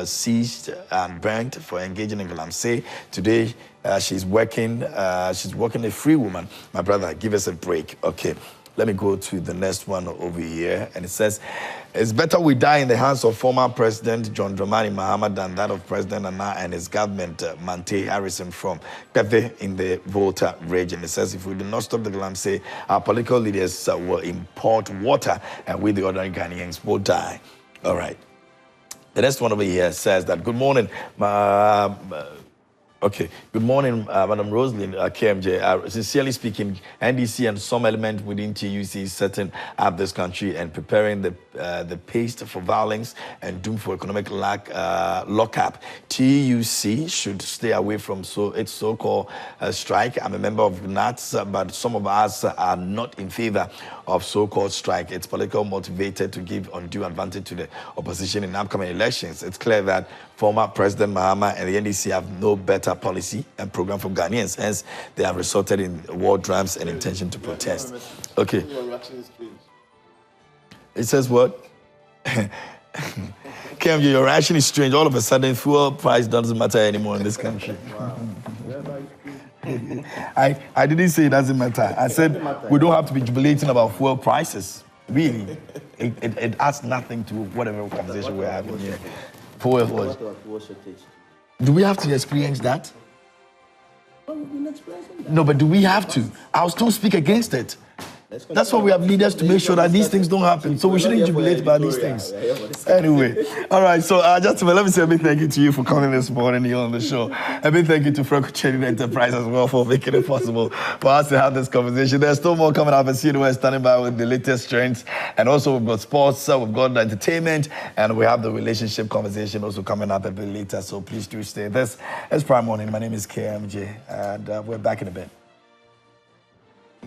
[SPEAKER 1] seized and burnt for engaging in Galamsey? Today, she's working a free woman. My brother, give us a break. Okay. Let me go to the next one over here. And it says, it's better we die in the hands of former President John Dramani Mahama than that of President Nana and his government, Mante Harrison from Pepe in the Volta region. It says, if we do not stop the Galamsey, our political leaders will import water and we, the ordinary Ghanaians, will die. All right. The next one over here says that, good morning, okay, good morning, Madam Rosalind, KMJ. Sincerely speaking, NDC and some element within TUC is setting up this country and preparing the pace for violence and doom for economic lockup. TUC should stay away from its so-called strike. I'm a member of NATS, but some of us are not in favor of so-called strike. It's political motivated to give undue advantage to the opposition in upcoming elections. It's clear that former President Mahama and the NDC have no better policy and program for Ghanaians. Hence, they have resorted in war drums and intention to protest. Okay. It says what? KMJ, your reaction is strange. All of a sudden, fuel price doesn't matter anymore in this country. I didn't say it doesn't matter. I said we don't have to be jubilating about fuel prices. Really. It adds nothing to whatever conversation we're having here. Fuel was. Do we have to experience that? No, but do we have to? I'll still speak against it. That's why we have leaders to make sure that these things don't happen. So we shouldn't jubilate about these things. Anyway, all right. So just let me say a big thank you to you for coming this morning here on the show. A big thank you to Franco Trading Enterprise as well for making it possible for us to have this conversation. There's still more coming up. I see we're standing by with the latest trends, and also we've got sports, we've got entertainment, and we have the relationship conversation also coming up a bit later. So please do stay. This is Prime Morning. My name is KMJ, and we're back in a bit.